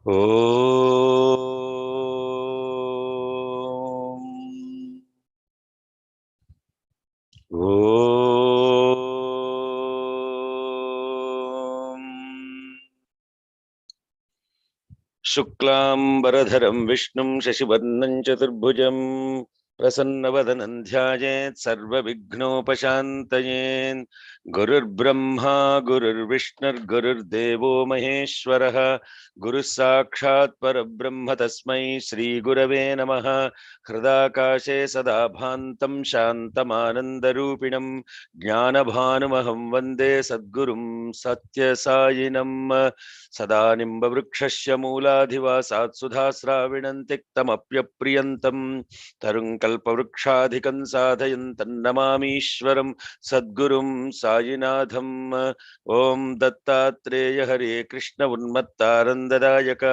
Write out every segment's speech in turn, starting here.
ॐ ॐ शुक्लांबरधरं विष्णुं शशिवर्णं चतुर्भुजं प्रसन्नवदनं ध्यायेत् सर्वविघ्नोपशान्तये। गुरुर्ब्रह्मा गुरुर्विष्णुर्गुरुर्देवो महेश्वरः गुरुः साक्षात् परब्रह्म तस्मै श्रीगुरवे नमः। हृदाकाशे सदा भान्तं शान्तमानन्दरूपिणं ज्ञानभानुमहं वन्दे सद्गुरुं सत्यसायिनं। सदा निम्बवृक्षस्य मूलाधिवासात् सुधास्राविणं तिक्तमप्यप्रियन्तं तरुं कल्पवृक्षाधिकं साधयन्तं नमामीश्वरं सद्गुरुं सायिनाथम्। ॐ दत्तात्रेय हरे कृष्ण उन्मत्तानन्ददायक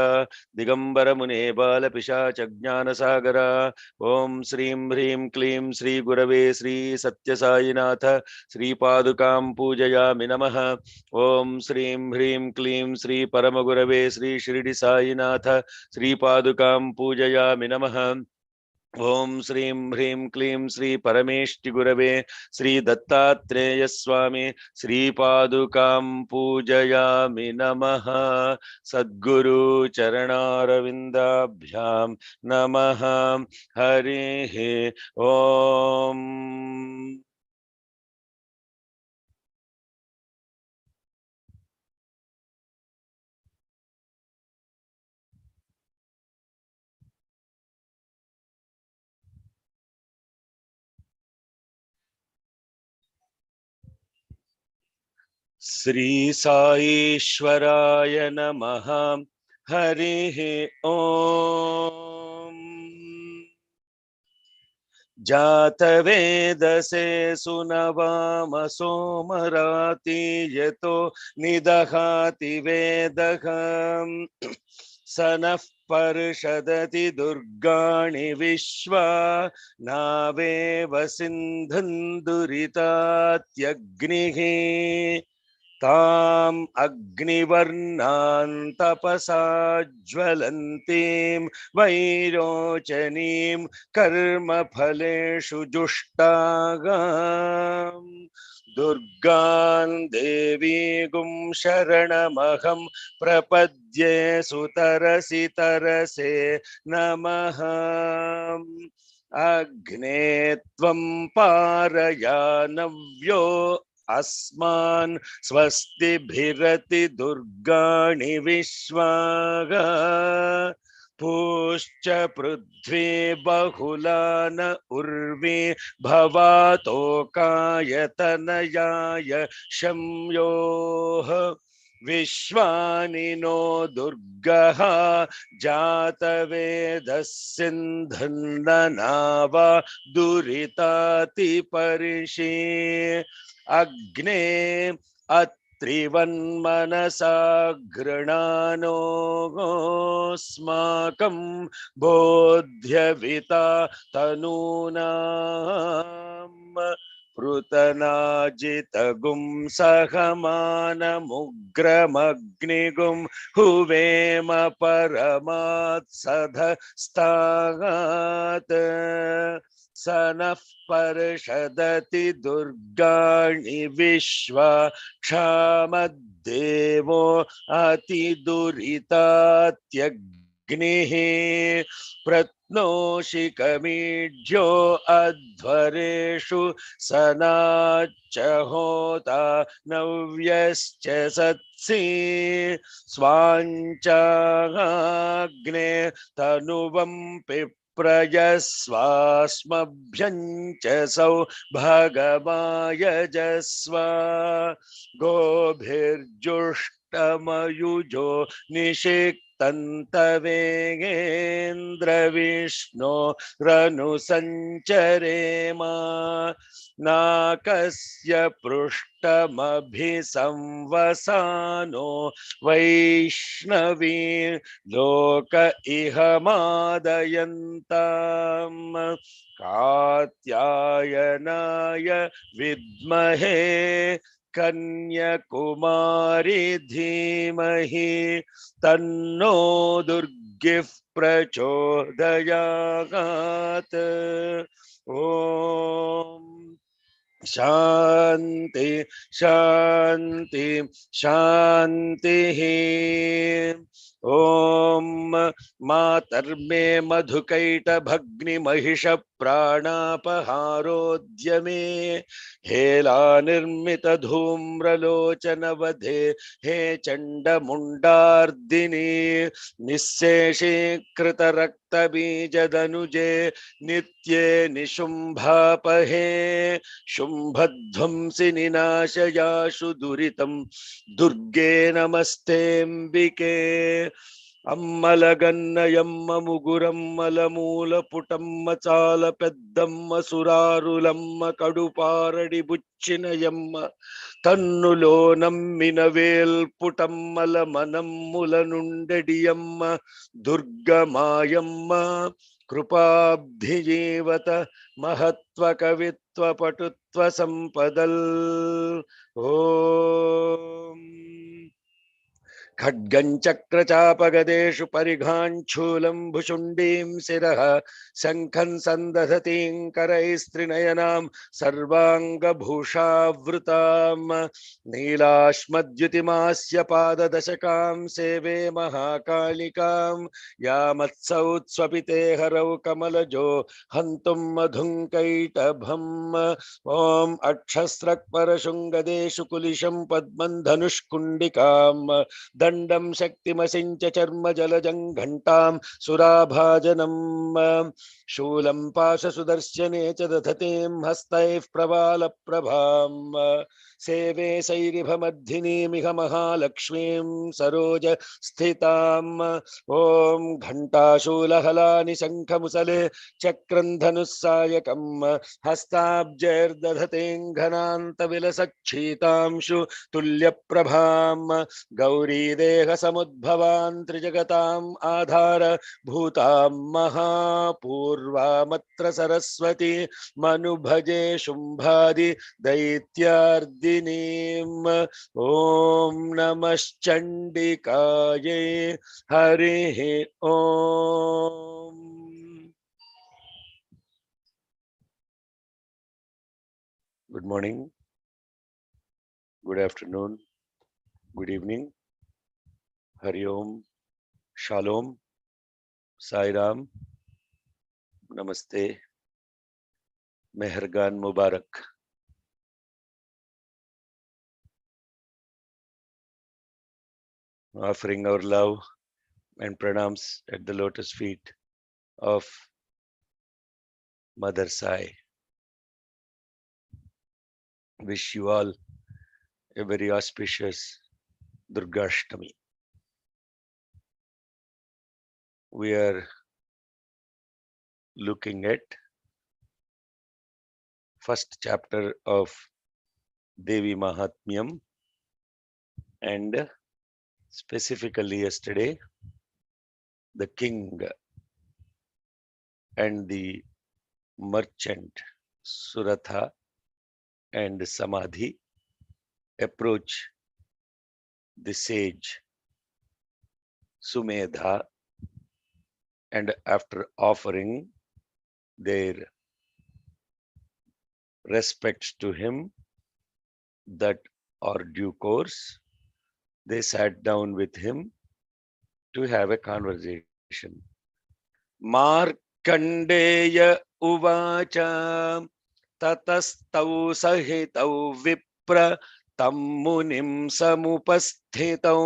दिगम्बरमुने बालपिशाचज्ञानसागरा। ॐ श्रीं ह्रीं क्लीं श्रीगुरवे श्रीसत्यसायिनाथ श्रीपादुकां पूजयामि नमः। ओम श्रीं ह्रीं क्लीं श्री परमगुरवे श्री शिरडी साईनाथ श्रीपादुकां पूजयामि नमः। ओम श्रीं ह्रीं क्लीं श्री परमेष्टि गुरवे श्री दत्तात्रेय स्वामी श्रीपादुकां पूजयामि नमः। सद्गुरु चरणारविन्दाभ्यां नमः। हरिः ओम। श्री साईश्वराय नमः। हरिः ओम। जातवेदसे सुनवाम सोमराति यतो निदहाति वेदः सनः पर्षदति दुर्गाणि विश्वा नावेव सिन्धुं दुरितात्यग्निः ताम् अग्निवर्णान् तपसा ज्वलन्तीं वैरोचनीं कर्मफलेषु जुष्टागाम् दुर्गां देवीगुं शरणमहं प्रपद्ये सुतरसि तरसे नमः। अग्ने त्वं पारयानव्यो अस्मान् स्वस्तिभिरति दुर्गाणि विश्वागा पूश्च पृथ्वी बहुलान उर्वी भवातोकायतनयाय शम्योः विश्वानि नो दुर्गः जातवेदः सिन्धुर्ननावा दुरिताति परिषि अग्ने अत्रिवन्मनसा गृणानोस्माकं बोध्यविता तनूनाम् पृतनाजितगुं सहमानमुग्रमग्निगुं हुवेम परमात्सधस्तागात् सनः पर्षदति दुर्गाणि विश्वा क्षामद्देवो अतिदुरितात्यग्निः प्रत्नोषिकमीढ्यो अध्वरेषु सनाच्च होता नव्यश्च सत्सि स्वाञ्चाग्ने तनुवं प्रयस्वास्मभ्यञ्च सौ भगवायजस्व गोभिर्जुष्टमयुजो निषिक्तन्तवेगेन्द्रविष्णो रनुसञ्चरेमा नाकस्य पृष्ठमभिसंवसानो वैष्णवी लोक इह मादयन्ताम् कात्यायनाय विद्महे कन्याकुमारी धीमहि तन्नो दुर्गिः प्रचोदयात्। ॐ शांति शांति शांतिः। ओम मातर्मे मधुकैटभग्निमहिष प्राणापहारोद्यमे हेला निर्मित धूम्रलोचनवधे हे चण्डमुण्डार्दिनी निःशेषीकृत रक्तबीजदनुजे नित्ये निशुम्भापहे शुम्भध्वंसिनि नाशयाशु दुरितं दुर्गे नमस्तेऽम्बिके। అమ్మలగన్నయమ్మ ముగురమ్మల పుటమ్మ చాల పెద్దమ్మ సురారులమ్మ కడుపారడి బుచ్చినయమ్మ తన్నులో నమ్మిన వేల్పుటమ్మల మనమ్ముల నుండెడియమ్మ దుర్గమాయమ్మ కృపాబ్ధిజీవత మహత్వ కవిత్వ పటుత్వ సంపదల్. ఓం खड्गं चक्रचापगदेषु परिघाञ्छूलं भुशुण्डीं शिरः शङ्खं सन्दधतीं करैस्त्रिनयनां सर्वाङ्गभूषावृतां नीलाश्मद्युतिमास्य पाददशकां सेवे महाकालिकां यामत्सौत्स्वपिते हरौ कमलजो हन्तुं मधुङ्कैटभम्। ॐ अक्षस्रक्परशृङ्गदेषु कुलिशं पद्मं धनुष्कुण्डिकां दंडं शक्तिमसिंच चर्म जलजं घंटां सुराभाजनं शूलं पाशसुदर्शने च दधतीं हस्तैः प्रवालप्रभां सेवे शैरिभमर्धिनीमिह महालक्ष्मीं सरोज स्थितां। ॐ घंटाशूलहलानि शङ्खमुसले चक्रं धनुस्सायकं हस्ताब्जैर्दधतीं घनान्तविलसच्छीतांशु तुल्यप्रभां गौरी देह समुद्भवान् त्रिजगताम् आधार भूतां महापूर्वामत्र सरस्वती मनुभजे शुम्भादि दैत्यार्दिनीम्। ॐ नमश्चण्डिकायै हरिः ॐ। Good morning, good afternoon, good evening. Hari Om, Shalom, Sai Ram, Namaste, Mehergan Mubarak. Offering our love and pranams at the lotus feet of Mother Sai. Wish you all a very auspicious Durga Ashtami. We are looking at first chapter of Devi Mahatmyam, and specifically yesterday the king and the merchant Suratha and Samadhi approach the sage Sumedha, and after offering their respects to him that are due course, they sat down with him to have a conversation. Markandeya uvacha tatastau sahitau vipra tam munim samupasthitau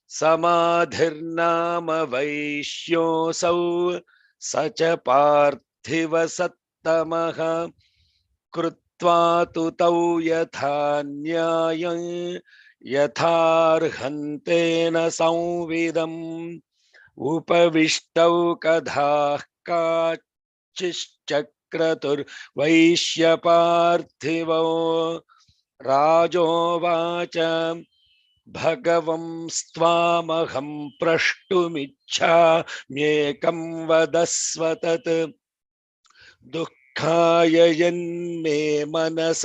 samadhirnama vaishyosau sacha parthiva sattamaha कृत्वा तु तौ यथा न्यायं यथार्हन्तेन संविदम् उपविष्टौ कधाः काचिश्चक्रतुर्वैश्यपार्थिवो राजोवाच भगवंस्त्वामहं प्रष्टुमिच्छाम्येकं वदस्व तत् दुःखाय यन्मे मनस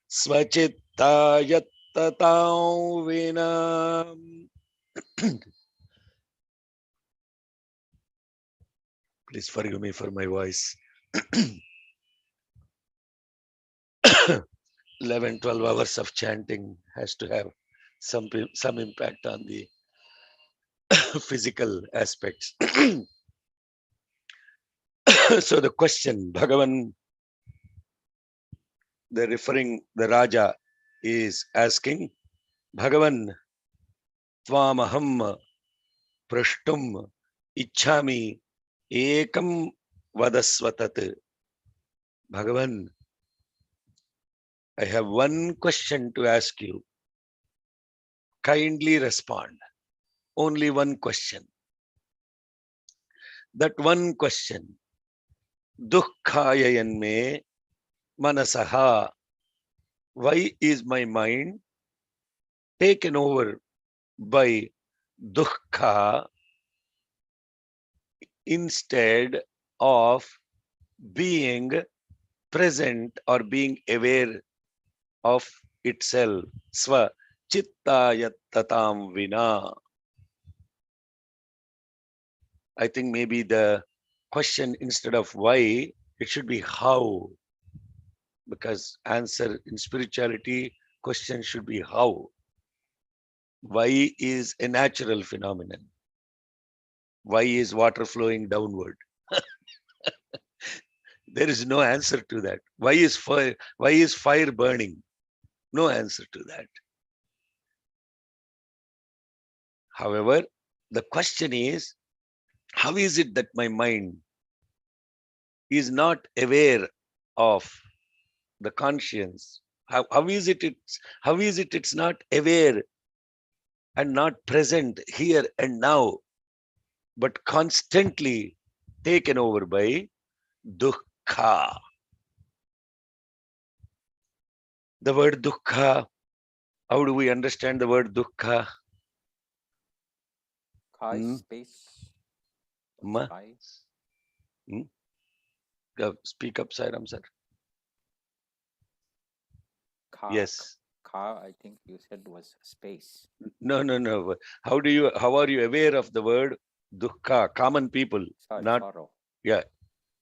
स्वचित् yattatam vina. Please forgive me for my voice. 11, 12 hours of chanting has to have some impact on the physical aspects. So the question, Bhagavan, the Raja is asking, Bhagavan, Tvamaham prashtum ichhami ekam vadasvatat. Bhagavan, I have one question to ask you. Kindly respond. Only one question. That one question. Dukkhayayanme manasaha. Why is my mind taken over by dukkha instead of being present or being aware of itself? Sva chittayattatam vina. I think maybe the question instead of why, it should be how. Because answer in spirituality, question should be how. Why is a natural phenomenon? Why is water flowing downward? There is no answer to that. Why is fire burning? No answer to that. However, the question is, how is it that my mind is not aware of the conscience? How is it it's not aware and not present here and now, but constantly taken over by dukkha? The word dukkha, how do we understand the word dukkha? Kha is space. Sky. Speak up, Sairam sir. Kha. Yes. Kha, I think you said was space. No. How are you aware of the word dukkha? Common people, not sorrow. Yeah,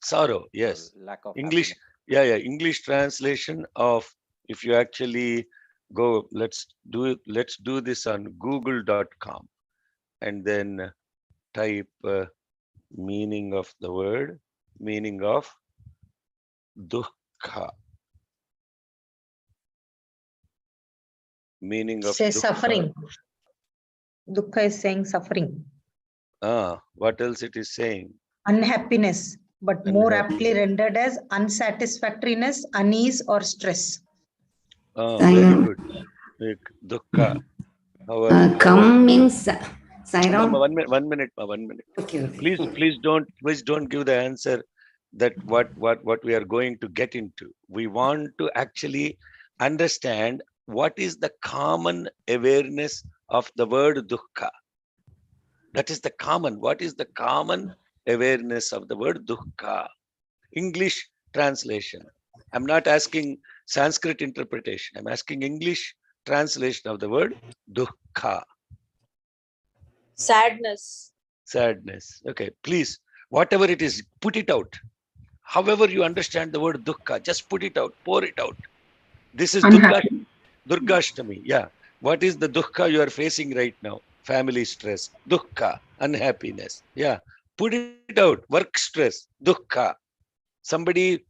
sorrow. Yes. Or lack of English. happiness. Yeah. English translation of, if you actually go, let's do this on google.com and then type meaning of the word, meaning of dukkha. Meaning of Says dukkha. suffering. Dukkha is saying suffering. What else it is saying? Unhappiness, but more aptly rendered as unsatisfactoriness, unease, or stress. Very good. Dukkha. Come means Mama, Sairam. 1 minute. Okay. Please don't give the answer that what we are going to get into. We want to actually understand what is the common awareness of the word dukkha. That is the common. What is the common awareness of the word dukkha? English translation. I'm not asking Sanskrit interpretation. I'm asking English translation of the word dukkha. Sadness. Okay, please, whatever it is, put it out. However you understand the word dukkha, just put it out, pour it out. This is Durgashtami. Yeah. What is the dukkha you are facing right now? Family stress, dukkha, unhappiness. Yeah. Put it out. Work stress, dukkha. Somebody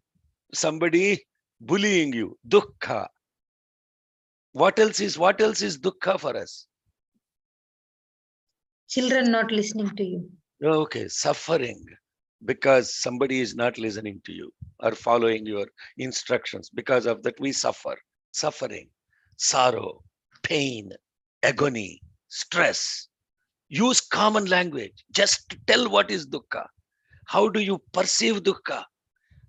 bullying you, dukkha. What else is dukkha for us? Children not listening to you. Okay, suffering because somebody is not listening to you or following your instructions. Because of that, we suffer. Suffering, sorrow, pain, agony, stress. Use common language. Just tell what is dukkha. How do you perceive dukkha?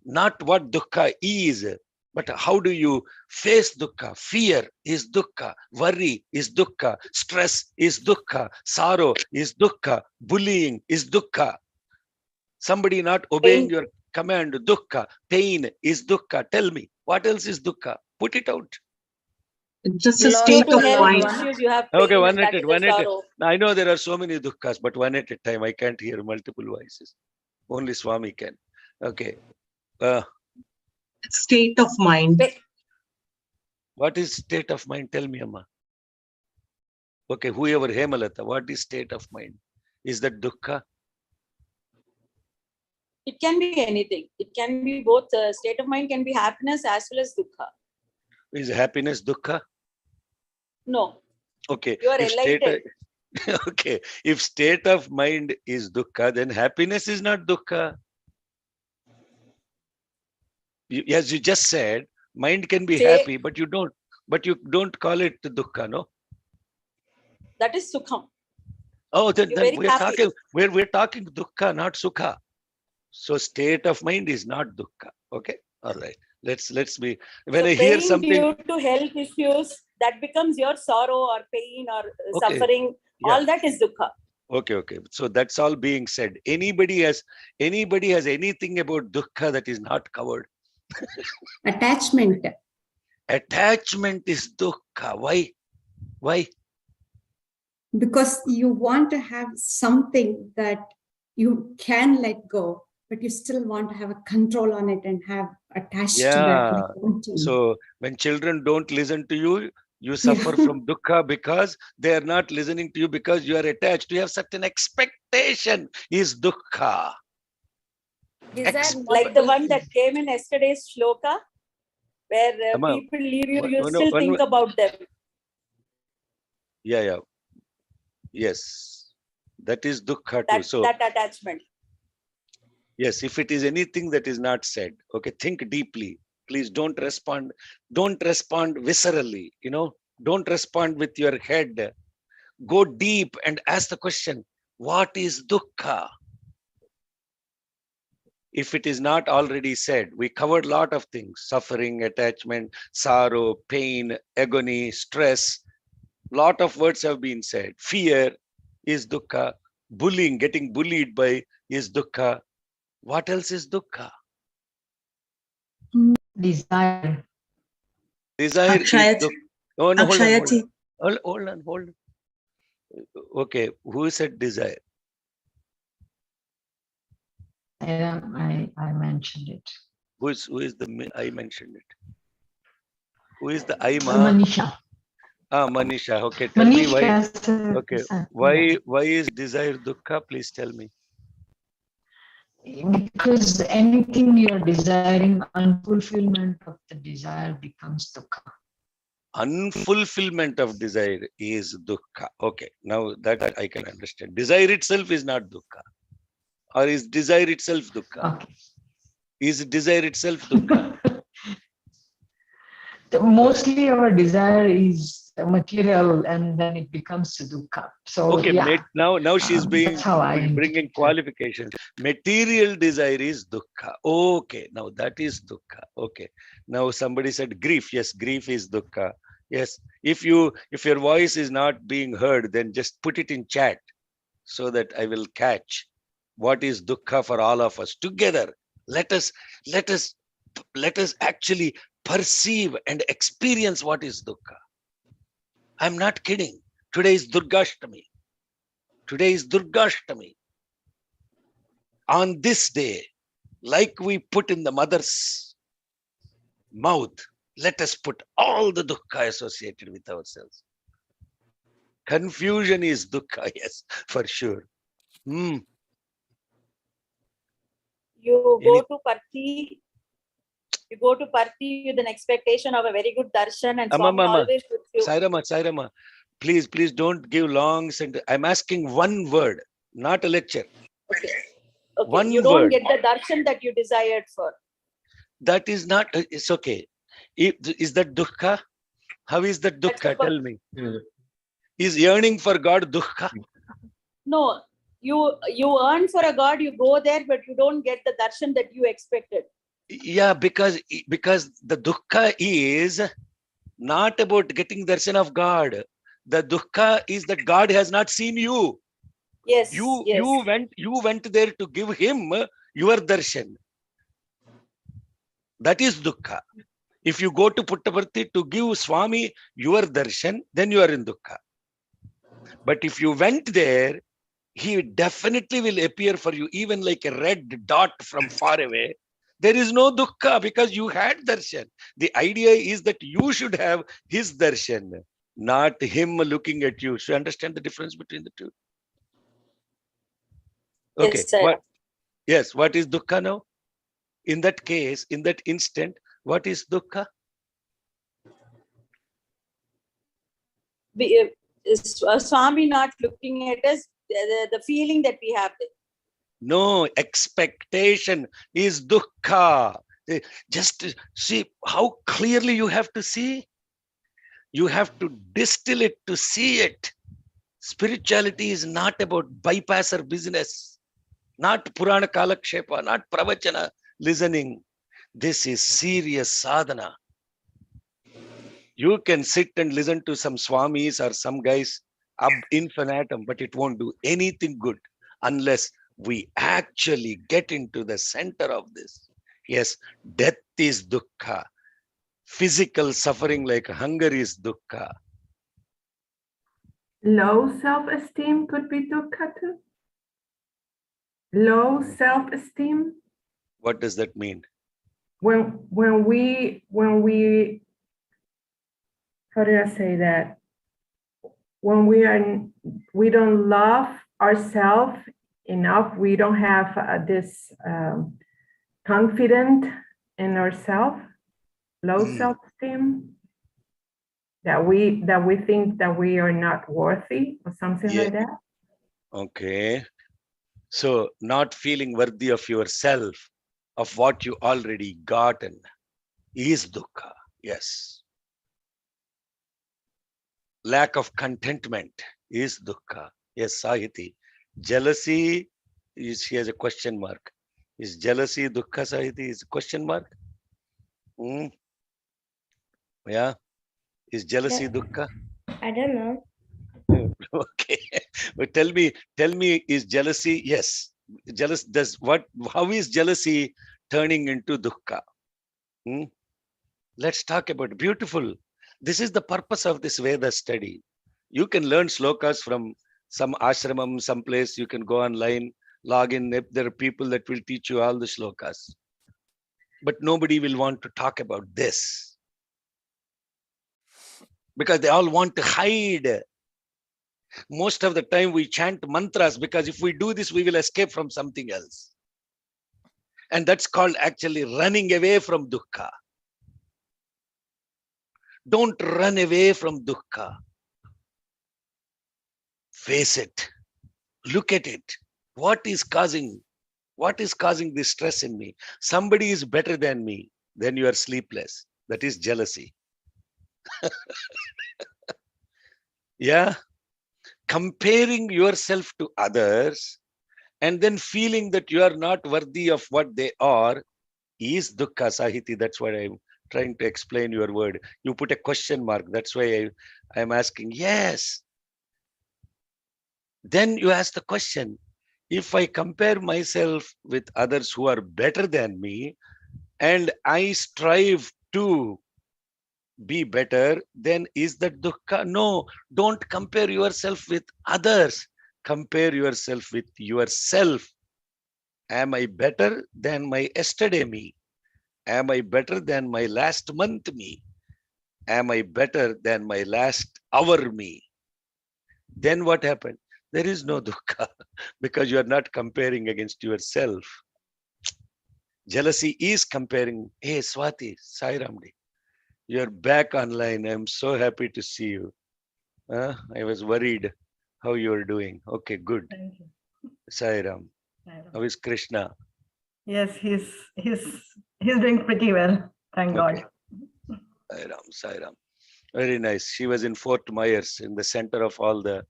Not what dukkha is, but how do you face dukkha? Fear is dukkha. Worry is dukkha. Stress is dukkha. Sorrow is dukkha. Bullying is dukkha. Somebody not obeying your command, dukkha. Pain is dukkha. Tell me, what else is dukkha? Put it out. Just a Lost state to of health mind. issues, you have Okay, pain, one and at that it, is one a at it. sorrow. I know there are so many dukkha's, but one at a time. I can't hear multiple voices. Only Swami can. Okay. State of mind. What is state of mind? Tell me, Amma. Okay, whoever, Hemalata, what is state of mind? Is that dukkha? It can be anything. It can be both. State of mind can be happiness as well as dukkha. Is happiness dukkha? No, Okay. you are If state, enlightened. okay. If state of mind is dukkha, then happiness is not dukkha. As you just said, mind can be happy, but you don't call it dukkha, no? That is sukham. Oh, then You're very we're happy. talking, we're talking dukkha, not sukha. So state of mind is not dukkha. Okay. All right. Let's be, when So I hear pain something, due to health issues, that becomes your sorrow or pain or okay, suffering. yeah. All that is dukkha. Okay. So that's all being said. Anybody has anything about dukkha that is not covered? Attachment. Attachment is dukkha. Why? Because you want to have something that you can let go, but you still want to have a control on it and have attached to that. Yeah. like wanting. So when children don't listen to you, you suffer from dukkha because they are not listening to you because you are attached. You have certain expectation is dukkha. Like the one that came in yesterday's shloka, where Amma, people leave you, you one- still one- think about them. Yeah. Yes. That is dukkha too. So That attachment. yes, if it is anything that is not said, okay, think deeply. Please don't respond. Don't respond viscerally. Don't respond with your head. Go deep and ask the question, what is dukkha? If it is not already said, we covered a lot of things: suffering, attachment, sorrow, pain, agony, stress. Lot of words have been said. Fear is dukkha. Bullying, getting bullied by is dukkha. What else is dukkha? Desire. Desire is Akshayati. dukkha. Oh, no, hold Akshayati. on. Hold on. Okay, who said desire? I mentioned it. Who is the I mentioned it? Who is the I ma? Manisha. Manisha. Okay, tell me why. Manisha. Okay, why is desire dukkha? Please tell me. Because anything you're desiring, unfulfillment of the desire becomes dukkha. Unfulfillment of desire is dukkha. Okay, now that I can understand. Desire itself is not dukkha. Or is desire itself dukkha? Okay. Is desire itself dukkha? Mostly our desire is material and then it becomes dukkha. So Okay, yeah, now she's that's how I bringing qualifications. Material desire is dukkha. Okay, now that is dukkha. Okay, now somebody said grief. Yes, grief is dukkha. Yes, if your voice is not being heard, then just put it in chat so that I will catch what is dukkha for all of us together. Let us actually perceive and experience what is dukkha. I'm not kidding. Today is Durgashtami. On this day, like we put in the mother's mouth, let us put all the dukkha associated with ourselves. Confusion is dukkha, yes, for sure. You go to Parthi with an expectation of a very good darshan, and Swami always puts you. Sairama, please don't give long sentence. I'm asking one word, not a lecture. Okay. One you don't word. get the darshan that you desired for. That is not, it's okay. Is that dukkha? How is that dukkha? Tell me. Is yearning for God dukkha? No, you earn for a God, you go there, but you don't get the darshan that you expected. Yeah, because the dukkha is not about getting darshan of God. The dukkha is that God has not seen you. Yes. You went there to give him your darshan. That is dukkha. If you go to Puttaparthi to give Swami your darshan, then you are in dukkha. But if you went there, he definitely will appear for you, even like a red dot from far away. There is no dukkha because you had darshan. The idea is that you should have his darshan, not him looking at you. So understand the difference between the two. Okay. Yes, sir. What? Yes. What is dukkha now? In that case, in that instant, what is dukkha? Swami not looking at us, the feeling that we have. No, expectation is dukkha. Just see how clearly you have to see. You have to distill it to see it. Spirituality is not about bypasser business, not Purana Kalakshepa, not Pravachana listening. This is serious sadhana. You can sit and listen to some swamis or some guys ab infinitum, but it won't do anything good unless we actually get into the center of this. Yes, death is dukkha. Physical suffering like hunger is dukkha. Low self-esteem could be dukkha too. Low self-esteem. What does that mean? When we how do I say that? When we don't love ourselves enough, we don't have this confidence in ourselves, low self-esteem, that we think that we are not worthy or something like that. Okay. So not feeling worthy of yourself, of what you already gotten, is dukkha. Yes. Lack of contentment is dukkha. Yes, Sahiti. Jealousy is, he has a question mark. Is jealousy dukkha, Sahiti? Is a question mark? Yeah. Is jealousy dukkha? I don't know. Okay. But tell me, is jealousy? Yes. Jealous does what? How is jealousy turning into dukkha? Let's talk about beautiful. This is the purpose of this Veda study. You can learn slokas from some ashramam, some place. You can go online, log in. There are people that will teach you all the slokas. But nobody will want to talk about this because they all want to hide. Most of the time we chant mantras because if we do this, we will escape from something else. And that's called actually running away from dukkha. Don't run away from dukkha. Face it. Look at it. What is causing this stress in me? Somebody is better than me. Then you are sleepless. That is jealousy. Yeah. Comparing yourself to others and then feeling that you are not worthy of what they are is dukkha, Sahiti. That's what I'm trying to explain your word. You put a question mark. That's why I'm asking. Yes. Then you ask the question, if I compare myself with others who are better than me and I strive to be better, then is that dukkha? No, don't compare yourself with others. Compare yourself with yourself. Am I better than my yesterday me? Am I better than my last month me? Am I better than my last hour me? Then what happened? There is no dukkha because you are not comparing against yourself. Jealousy is comparing. Hey, Swati, Sai Ramdi, you're back online. I'm so happy to see you. I was worried how you are doing. Okay, good. Thank you. Sai Ram. How is Krishna? Yes, he's doing pretty well. Thank Okay. God. Sai Ram. Very nice. She was in Fort Myers in the center of all the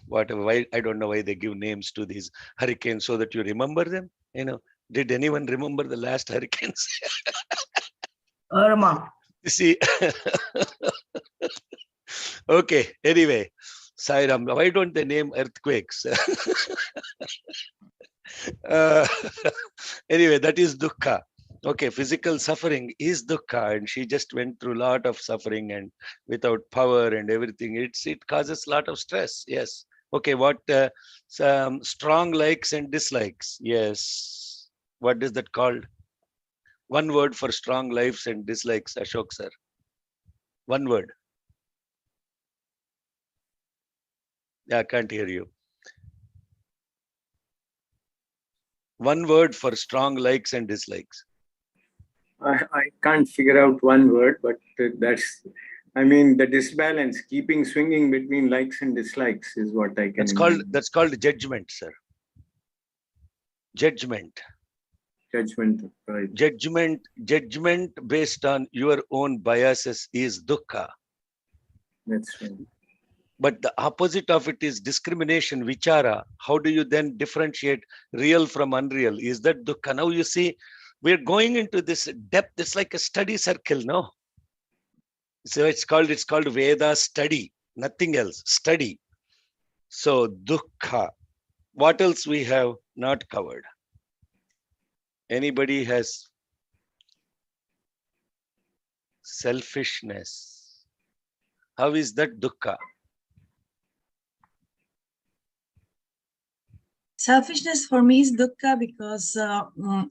whatever. Why, I don't know why they give names to these hurricanes so that you remember them. Did anyone remember the last hurricanes? Irma. You see. Okay. Anyway, Sai Ram. Why don't they name earthquakes? Anyway, that is dukkha. Okay, physical suffering is dukkha, and she just went through a lot of suffering and without power and everything. It causes a lot of stress. Yes. Okay, what some strong likes and dislikes? Yes. What is that called? One word for strong likes and dislikes, Ashok sir. One word. Yeah, I can't hear you. One word for strong likes and dislikes. I can't figure out one word, but that's, I mean, the disbalance, keeping swinging between likes and dislikes is what I can imagine. That's called judgment, sir. Judgment. Judgment, right. Judgment based on your own biases is dukkha. That's right. But the opposite of it is discrimination, vichara. How do you then differentiate real from unreal? Is that dukkha? Now you see, we're going into this depth. It's like a study circle, no? So it's called Veda study, nothing else. Study. So dukkha. What else we have not covered? Anybody has selfishness? How is that dukkha? Selfishness for me is dukkha because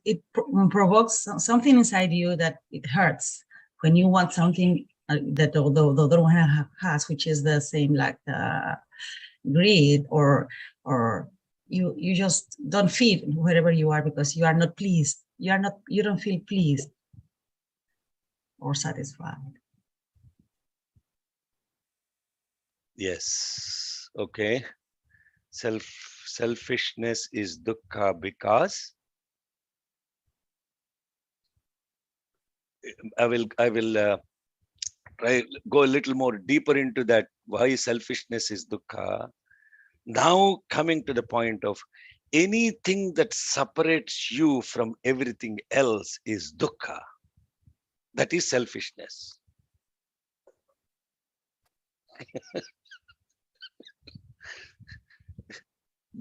it provokes something inside you that it hurts when you want something that the other one has, which is the same like greed, or you just don't feel wherever you are because you are not pleased. You don't feel pleased or satisfied. Yes. Okay. Selfishness is dukkha because I will try go a little more deeper into that. Why selfishness is dukkha? Now coming to the point of anything that separates you from everything else is dukkha. That is selfishness.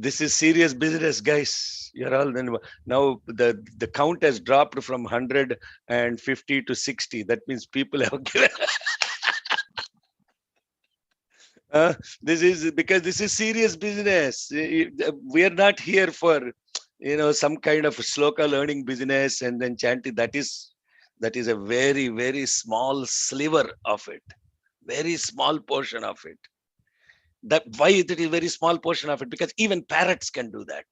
This is serious business, guys. You're all now the count has dropped from 150 to 60. That means people have given. This is because this is serious business. We are not here for some kind of sloka learning business and then chanting. That is a very, very small sliver of it, very small portion of it. That why it is very small portion of it, because even parrots can do that.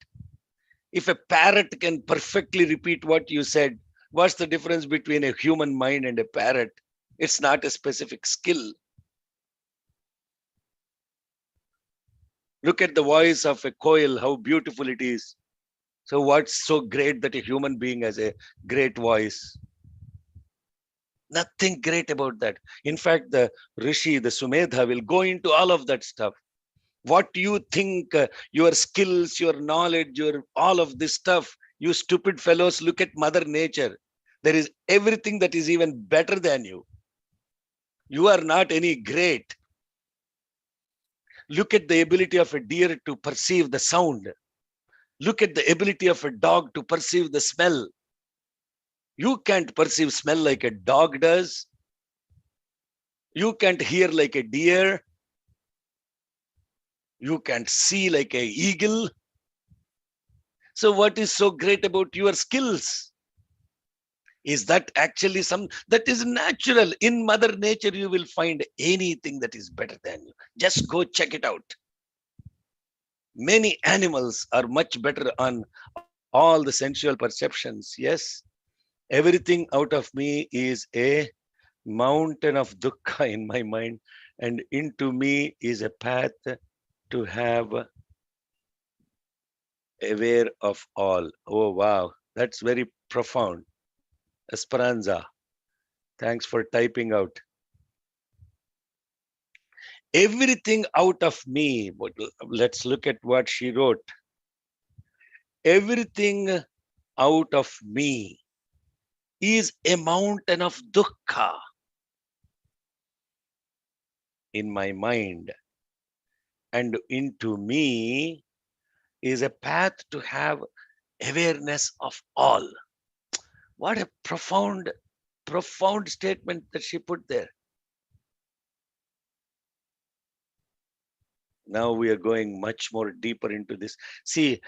If a parrot can perfectly repeat what you said, what's the difference between a human mind and a parrot? It's not a specific skill. Look at the voice of a koel, how beautiful it is. So what's so great that a human being has a great voice? Nothing great about that. In fact, the Rishi, the Sumedha will go into all of that stuff. What you think, your skills, your knowledge, your all of this stuff, you stupid fellows, look at Mother Nature. There is everything that is even better than you. You are not any great. Look at the ability of a deer to perceive the sound. Look at the ability of a dog to perceive the smell. You can't perceive smell like a dog does. You can't hear like a deer. You can't see like an eagle. So what is so great about your skills? Is that actually that is natural? In Mother Nature, you will find anything that is better than you. Just go check it out. Many animals are much better on all the sensual perceptions. Yes, everything out of me is a mountain of dukkha in my mind, and into me is a path to have aware of all. Oh, wow. That's very profound. Esperanza, thanks for typing out. Everything out of me. Let's look at what she wrote. Everything out of me is a mountain of dukkha in my mind, and into me is a path to have awareness of all. What a profound statement that she put there. Now we are going much more deeper into this. See,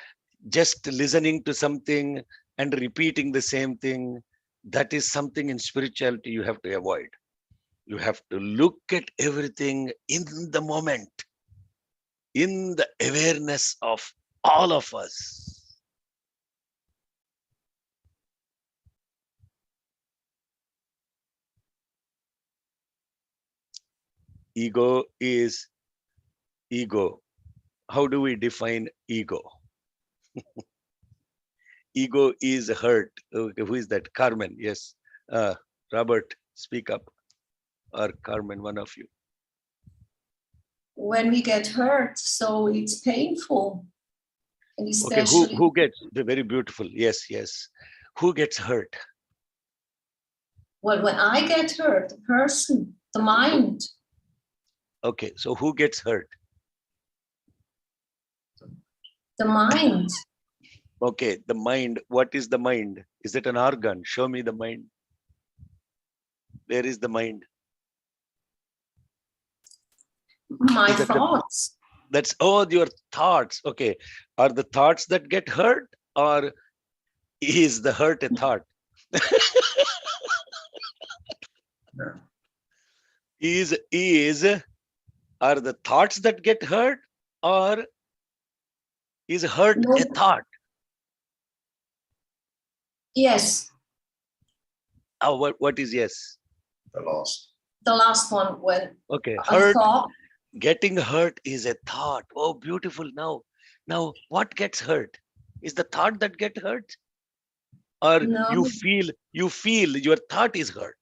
just listening to something and repeating the same thing, that is something in spirituality you have to avoid. You have to look at everything in the moment, in the awareness of all of us. Ego is ego. How do we define ego? Ego is hurt. Okay, who is that? Carmen. Yes. Robert, speak up. Or Carmen, one of you. When we get hurt, so it's painful. And Okay, especially who gets very beautiful? Yes, yes. Who gets hurt? when I get hurt, the person, the mind. Okay, so who gets hurt? The mind. Okay, the mind. What is the mind? Is it an organ? Show me the mind. Where is the mind? My thoughts. That's your thoughts. Okay. Are the thoughts that get hurt, or is the hurt a thought? Are the thoughts that get hurt, or is hurt a thought? Yes. What is yes? The last one, when okay, a hurt, thought. getting hurt is a thought. Oh, beautiful. Now what gets hurt? Is the thought that get hurt? Or No. you feel your thought is hurt?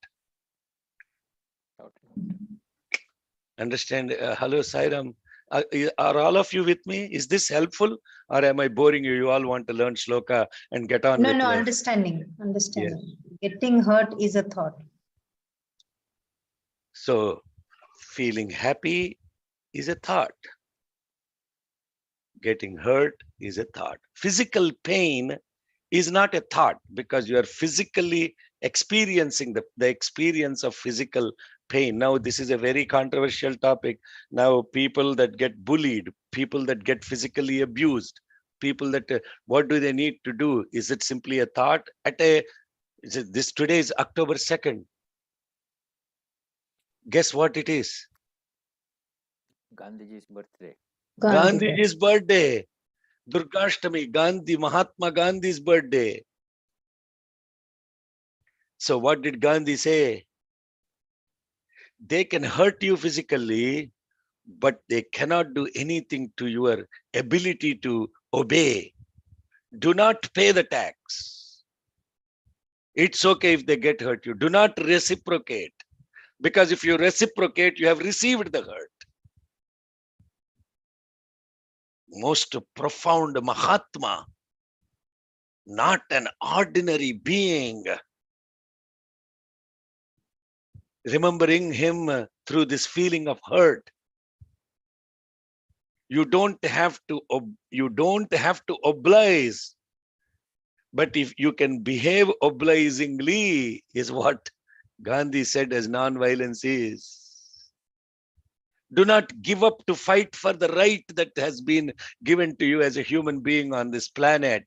Understand? Hello, Sairam. Are all of you with me? Is this helpful, or am I boring you? You all want to learn shloka and get on No, with no, life. understanding. Getting hurt is a thought. So feeling happy is a thought. Getting hurt is a thought. Physical pain is not a thought, because you are physically experiencing the experience of physical pain. Now, this is a very controversial topic. Now, people that get bullied, people that get physically abused, people that, what do they need to do? Is it simply a thought? Today is October 2nd. Guess what it is? Gandhiji's birthday. Gandhiji's birthday. Durgashtami, Mahatma Gandhi's birthday. So what did Gandhi say? They can hurt you physically, but they cannot do anything to your ability to obey. Do not pay the tax. It's okay if they get hurt you. Do not reciprocate. Because if you reciprocate, you have received the hurt. Most profound Mahatma, not an ordinary being. Remembering him through this feeling of hurt. You don't have to oblige, but if you can behave obligingly, is what Gandhi said as non-violence is. Do not give up to fight for the right that has been given to you as a human being on this planet.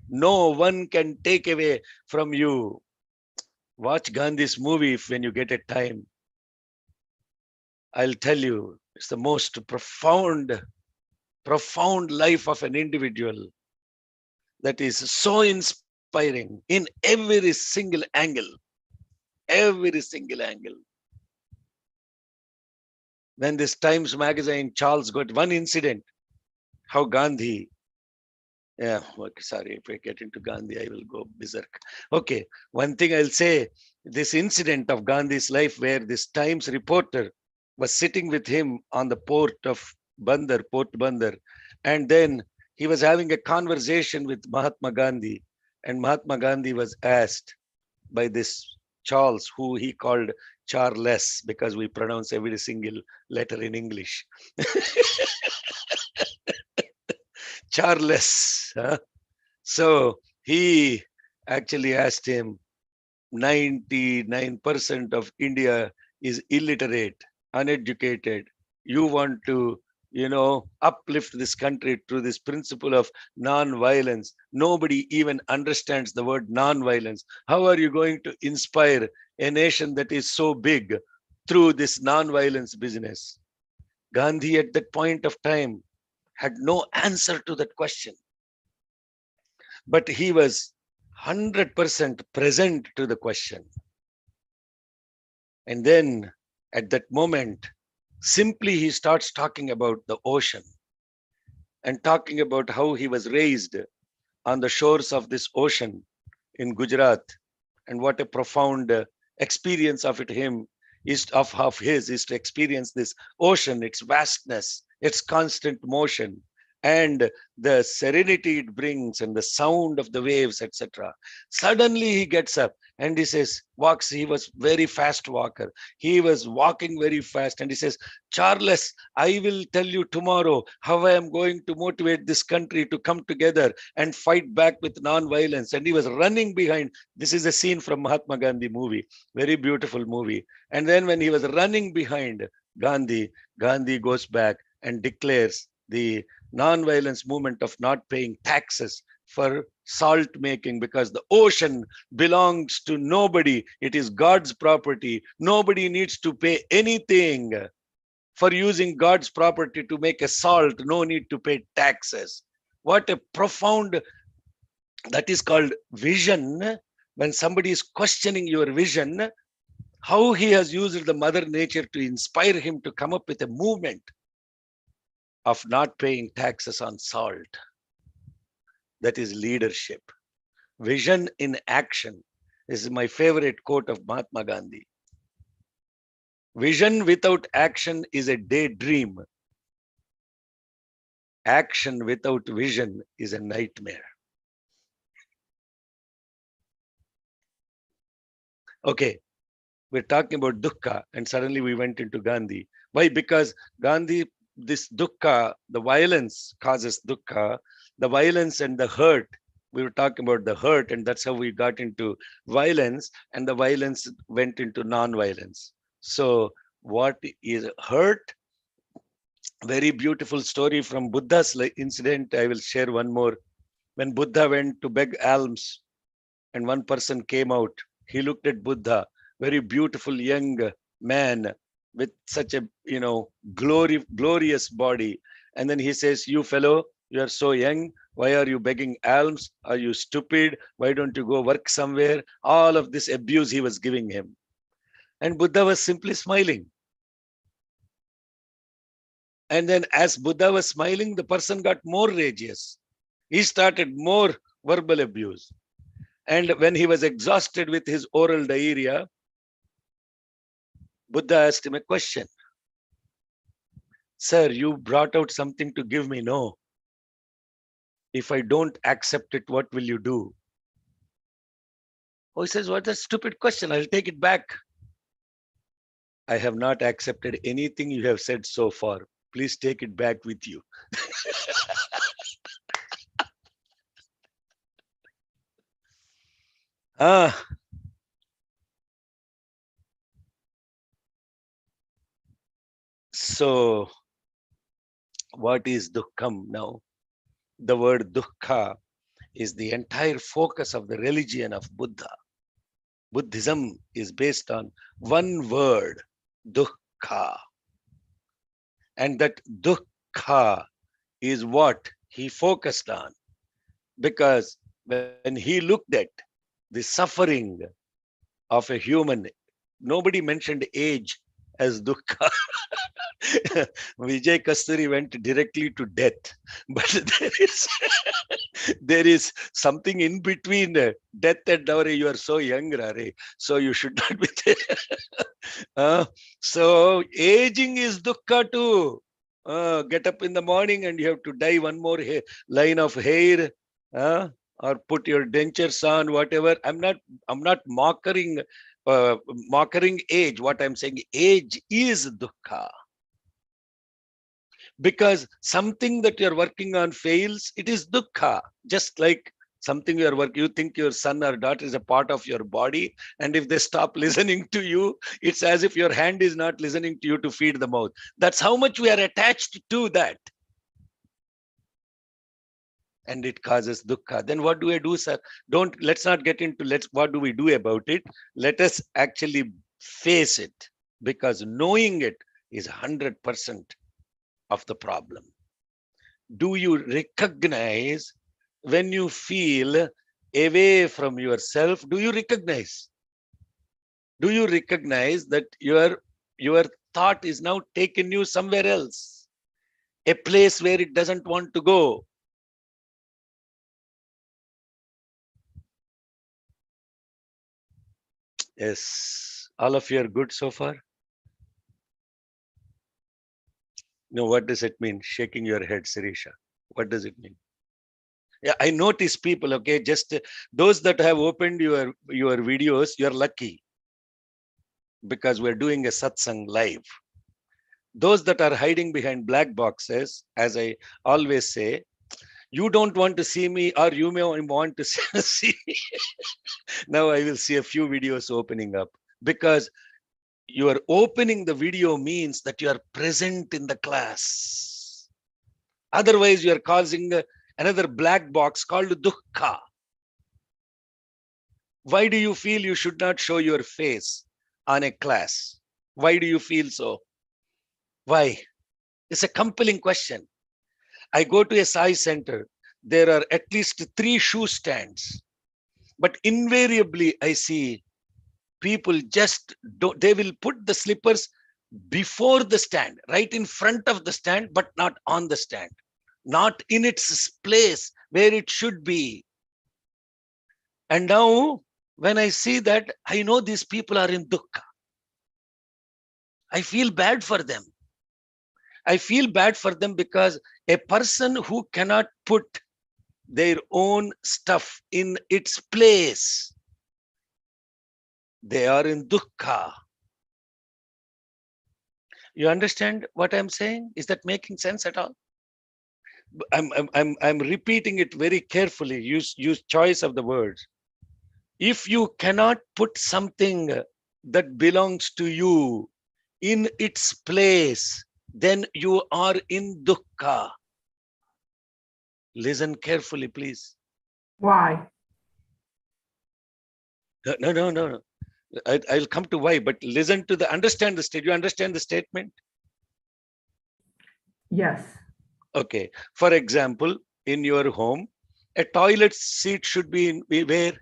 No one can take away from you. Watch Gandhi's movie when you get a time. I'll tell you, it's the most profound life of an individual that is so inspiring in every single angle. Every single angle. When this Times magazine, Charles got one incident, how Gandhi, sorry, if I get into Gandhi, I will go berserk. Okay, one thing I'll say, this incident of Gandhi's life where this Times reporter was sitting with him on the Port Bandar, and then he was having a conversation with Mahatma Gandhi, and Mahatma Gandhi was asked by this Charles, who he called Charles, because we pronounce every single letter in English. Charles. Huh? So he actually asked him, 99% of India is illiterate, uneducated. You want to, uplift this country through this principle of non-violence. Nobody even understands the word non-violence. How are you going to inspire a nation that is so big through this non-violence business? Gandhi at that point of time had no answer to that question, but he was 100% present to the question. And then at that moment, simply he starts talking about the ocean and talking about how he was raised on the shores of this ocean in Gujarat, and what a profound experience of him is to experience this ocean, its vastness, its constant motion, and the serenity it brings, and the sound of the waves, etc. Suddenly he gets up and he says, walks, he was very fast walker. He was walking very fast, and he says, Charles, I will tell you tomorrow how I am going to motivate this country to come together and fight back with non-violence. And he was running behind. This is a scene from Mahatma Gandhi movie, very beautiful movie. And then when he was running behind Gandhi, Gandhi goes back and declares the non-violence movement of not paying taxes for salt making, because the ocean belongs to nobody. It is God's property. Nobody needs to pay anything for using God's property to make a salt. No need to pay taxes. What a profound, that is called vision. When somebody is questioning your vision, how he has used the mother nature to inspire him to come up with a movement of not paying taxes on salt. That is leadership. Vision in action. This is my favorite quote of Mahatma Gandhi. Vision without action is a daydream. Action without vision is a nightmare. Okay, we're talking about dukkha, and suddenly we went into Gandhi. Why? Because Gandhi, this dukkha, the violence causes dukkha, the violence and the hurt. We were talking about the hurt, and that's how we got into violence, and the violence went into non-violence. So what is hurt? Very beautiful story from Buddha's incident. I will share one more. When Buddha went to beg alms, and one person came out, he looked at Buddha, very beautiful young man with such a glorious body, and then he says, you fellow, you are so young, why are you begging alms? Are you stupid? Why don't you go work somewhere? All of this abuse he was giving him, and Buddha was simply smiling. And then as Buddha was smiling, the person got more rageous. He started more verbal abuse. And when he was exhausted with his oral diarrhea, Buddha asked him a question. Sir, you brought out something to give me, no? If I don't accept it, what will you do? Oh, he says, what a stupid question. I'll take it back. I have not accepted anything you have said so far. Please take it back with you. So what is dukkham now? The word dukkha is the entire focus of the religion of Buddha. Buddhism is based on one word, dukkha. And that dukkha is what he focused on. Because when he looked at the suffering of a human, nobody mentioned age as dukkha. Vijay Kasturi went directly to death, but there is something in between death and Dowry. You are so young, Rare, so you should not be there. So aging is dukkha too. Get up in the morning and you have to dye one more line of hair, or put your dentures on, whatever. I'm not mocking age. What I'm saying, age is dukkha. Because something that you're working on fails, it is dukkha. Just like something you are working, you think your son or daughter is a part of your body, and if they stop listening to you, it's as if your hand is not listening to you to feed the mouth. That's how much we are attached to that. And it causes dukkha. Then what do I do, sir? Let's not get into what do we do about it? Let us actually face it, because knowing it is 100% of the problem. Do you recognize when you feel away from yourself? Do you recognize? Do you recognize that your thought is now taking you somewhere else, a place where it doesn't want to go? Yes, all of you are good so far. No, what does it mean? Shaking your head, Sirisha. What does it mean? Yeah, I notice people, okay, just those that have opened your videos, you're lucky, because we're doing a satsang live. Those that are hiding behind black boxes, as I always say, you don't want to see me, or you may want to see me. Now I will see a few videos opening up, because you are opening the video means that you are present in the class. Otherwise, you are causing another black box called dukkha. Why do you feel you should not show your face on a class? Why do you feel so? Why? It's a compelling question. I go to a Sai center. There are at least 3 shoe stands. But invariably, I see people they will put the slippers before the stand, right in front of the stand, but not on the stand, not in its place where it should be. And now, when I see that, I know these people are in dukkha. I feel bad for them. I feel bad for them, because a person who cannot put their own stuff in its place, they are in dukkha. You understand what I'm saying? Is that making sense at all? I'm repeating it very carefully. Use choice of the words. If you cannot put something that belongs to you in its place, then you are in dukkha. Listen carefully, please. Why? No. I'll come to why, but listen to understand the state. You understand the statement? Yes. Okay. For example, in your home, a toilet seat should be where?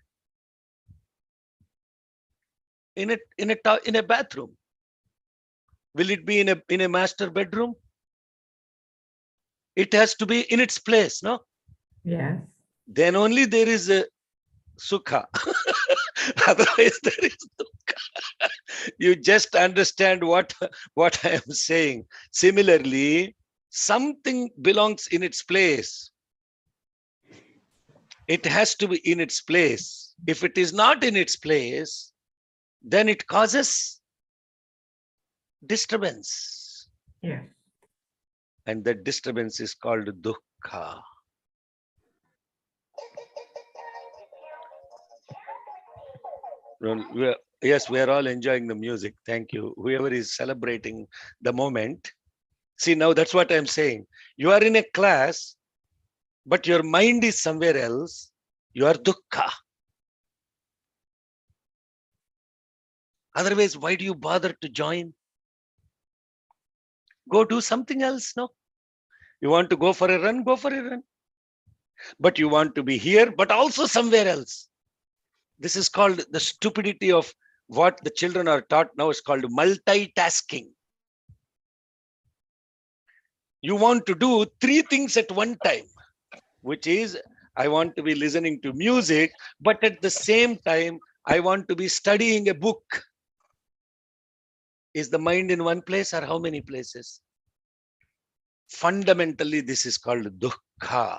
In a bathroom. Will it be in a master bedroom? It has to be in its place, no? Yes. Then only there is a sukha. Otherwise, there is dukkha. You just understand what I am saying. Similarly, something belongs in its place. It has to be in its place. If it is not in its place, then it causes disturbance. Yes. And that disturbance is called dukkha. Yes, we are all enjoying the music. Thank you. Whoever is celebrating the moment. See, now that's what I'm saying. You are in a class, but your mind is somewhere else. You are dukkha. Otherwise, why do you bother to join? Go do something else, no? You want to go for a run, go for a run. But you want to be here, but also somewhere else. This is called the stupidity of what the children are taught now. Is called multitasking. You want to do 3 things at one time, which is, I want to be listening to music, but at the same time, I want to be studying a book. Is the mind in one place, or how many places? Fundamentally, this is called dukkha.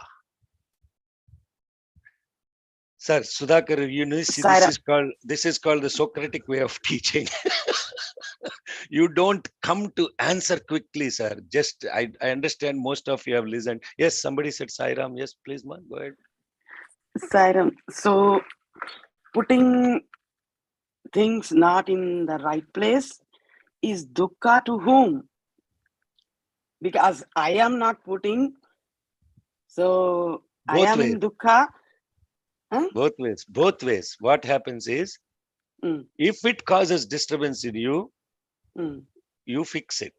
Sir, Sudhakar, you know, see, this is called the Socratic way of teaching. You don't come to answer quickly, sir. Just, I understand most of you have listened. Yes, somebody said Sai Ram. Yes, please, man, go ahead. Sairam, so putting things not in the right place is dukkha to whom? Because I am not putting, so I Both am ways. in dukkha. Both ways. Both ways. What happens is, if it causes disturbance in you, you fix it.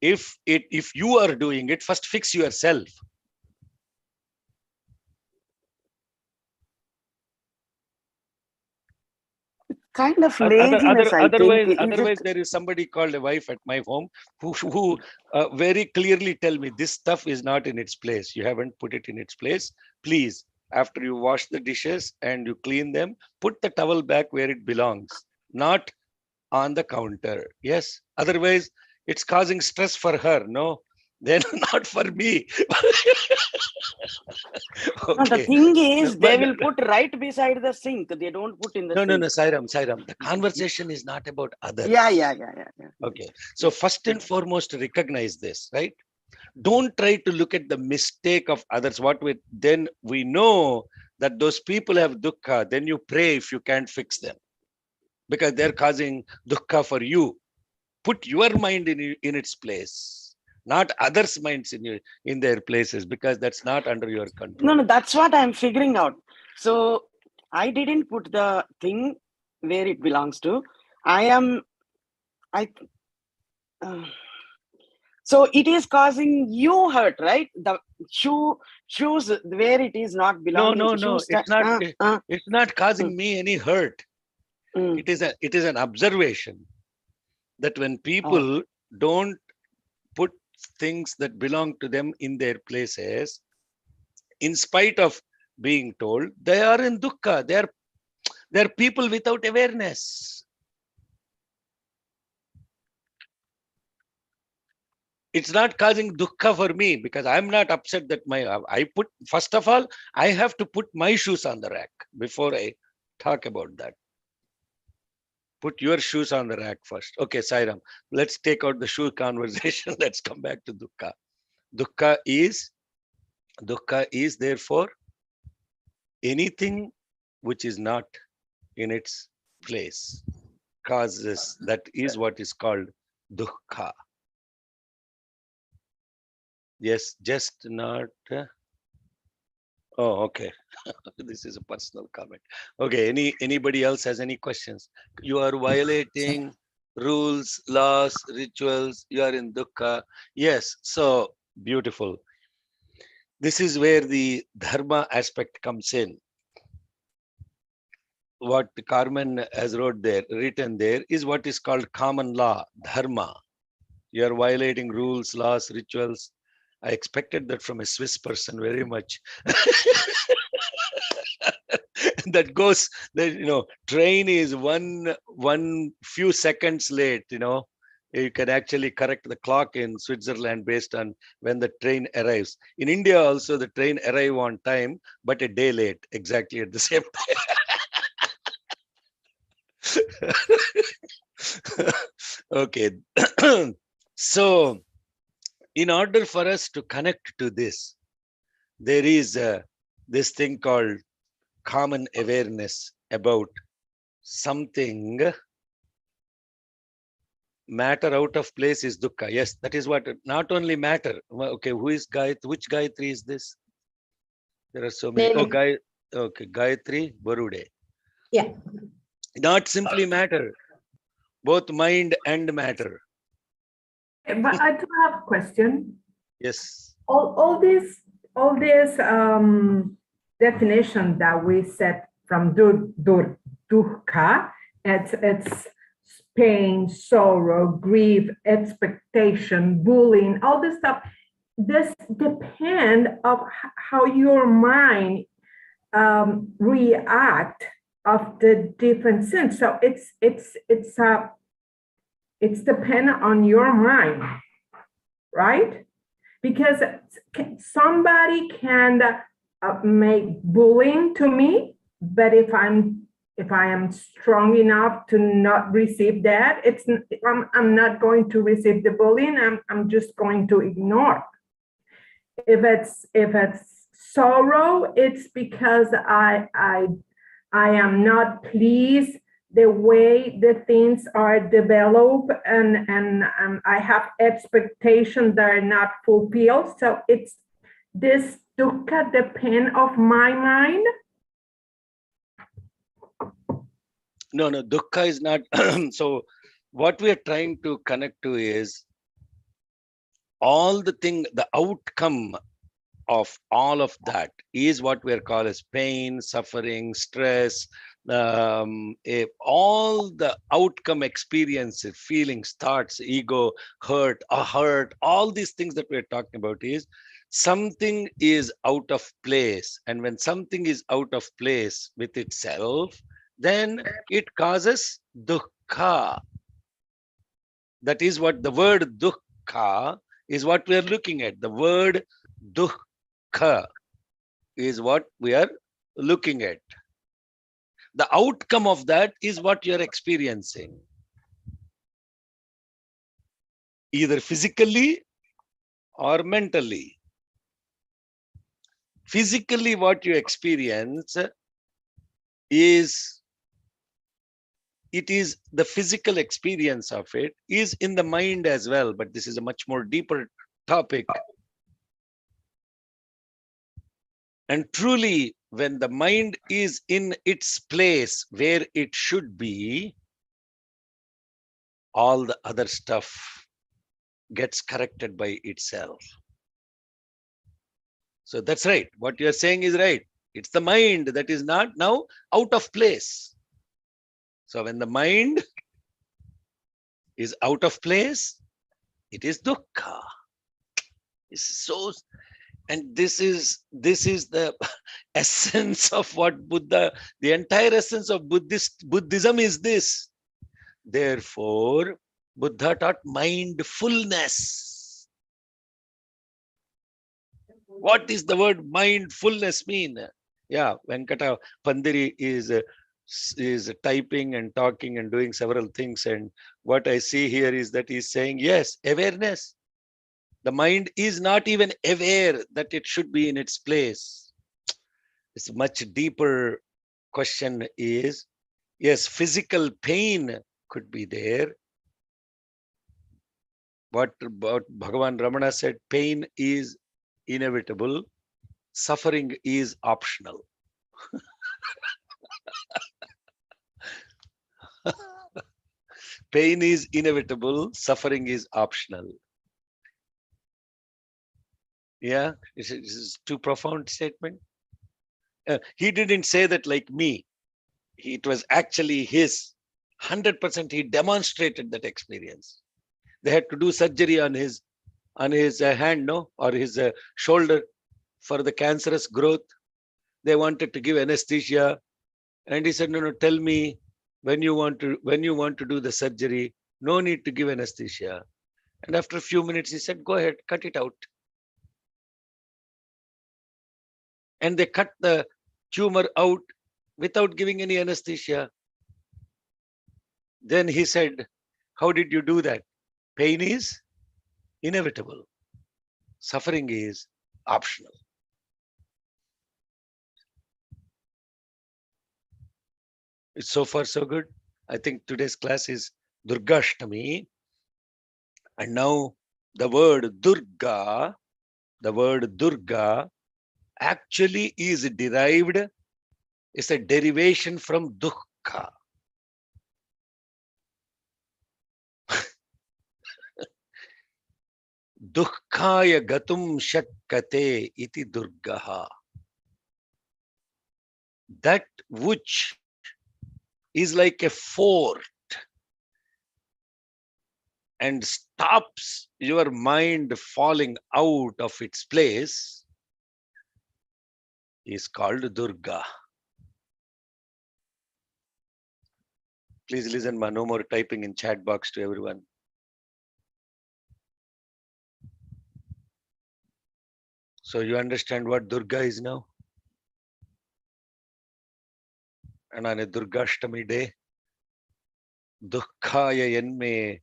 If you are doing it, first fix yourself. Kind of laziness, I think. Otherwise, there is somebody called a wife at my home who very clearly tell me this stuff is not in its place. You haven't put it in its place. Please, after you wash the dishes and you clean them, put the towel back where it belongs, not on the counter. Yes. Otherwise, it's causing stress for her. No, then not for me. Okay. No, the thing is, they will put right beside the sink. They don't put in the sink. No, Sairam. The conversation is not about others. Yeah. Okay. So first and foremost, recognize this, right? Don't try to look at the mistake of others. Then we know that those people have dukkha. Then you pray if you can't fix them, because they're causing dukkha for you. Put your mind in its place, not others' minds in their places, because that's not under your control. No, that's what I'm figuring out. So I didn't put the thing where it belongs to. So it is causing you hurt, right? The shoes where it is not belonging. No. It's not causing me any hurt. It is an observation that when people don't put things that belong to them in their places, in spite of being told, they are in dukkha. They're people without awareness. It's not causing dukkha for me, because I'm not upset that first of all, I have to put my shoes on the rack before I talk about that. Put your shoes on the rack first. Okay, Sairam, let's take out the shoe conversation. Let's come back to dukkha. Dukkha is therefore anything which is not in its place causes, that is what is called dukkha. Yes, just not. Oh, okay. This is a personal comment. Okay, anybody else has any questions? You are violating rules, laws, rituals. You are in dukkha. Yes, so beautiful. This is where the dharma aspect comes in. What Carmen has written there is what is called common law, dharma. You are violating rules, laws, rituals. I expected that from a Swiss person very much. That goes, train is one few seconds late, you can actually correct the clock in Switzerland based on when the train arrives. In India also, the train arrive on time, but a day late, exactly at the same time. Okay. So in order for us to connect to this, there is this thing called common awareness about something. Matter out of place is dukkha. Yes, that is what, not only matter. Okay, who is Gayatri? Which Gayatri is this? There are so many. Oh, okay, Gayatri Barude. Yeah. Not simply matter, both mind and matter. But I do have a question. Yes. All this definition that we set from dukkha, it's pain, sorrow, grief, expectation, bullying, all this stuff. This depend of how your mind react of the different sins. So it's dependent on your mind, right? Because somebody can make bullying to me, but if I am strong enough to not receive that, I'm not going to receive the bullying. I'm just going to ignore. If it's sorrow, it's because I am not pleased the way the things are developed, and I have expectations that are not fulfilled. So it's this dukkha, the pain of my mind. No, dukkha is not. So what we are trying to connect to is all the outcome of all of that is what we are called as pain, suffering, stress, all the outcome experiences, feelings, thoughts, ego, hurt, all these things that we're talking about is something is out of place. And when something is out of place with itself, then it causes dukkha. That is what the word dukkha is what we are looking at. The word dukkha is what we are looking at. The outcome of that is what you're experiencing. Either physically or mentally. Physically, what you experience is, it is the physical experience of it is in the mind as well, but this is a much more deeper topic. And truly, when the mind is in its place where it should be, all the other stuff gets corrected by itself. So that's right. What you're saying is right. It's the mind that is not now out of place. So when the mind is out of place, it is dukkha. It's so, and this is the essence of what Buddha, the entire essence of Buddhism is this. Therefore, Buddha taught mindfulness. What is the word mindfulness mean? Yeah, Venkata Pandiri is typing and talking and doing several things. And what I see here is that he's saying, yes, awareness. The mind is not even aware that it should be in its place. It's a much deeper question is, yes, physical pain could be there. What Bhagavan Ramana said, pain is inevitable, suffering is optional. Pain is inevitable, suffering is optional. Yeah, this is too profound statement. He didn't say that like me. It was actually his 100%. He demonstrated that experience. They had to do surgery on his hand, no, or his shoulder for the cancerous growth. They wanted to give anesthesia, and he said, no, tell me when you want to do the surgery. No need to give anesthesia. And after a few minutes, he said, go ahead, cut it out. And they cut the tumor out without giving any anesthesia. Then he said, how did you do that? Pain is inevitable. Suffering is optional. It's so far so good. I think today's class is Durga Ashtami. And now the word Durga actually is derived, it's a derivation from dukkha. Dukkaya gatum shakkate iti durgaha. That which is like a fort and stops your mind falling out of its place is called Durga. Please listen, no more typing in chat box to everyone. So you understand what Durga is now? And on a Durga Ashtami day, Duḥkhaya yanme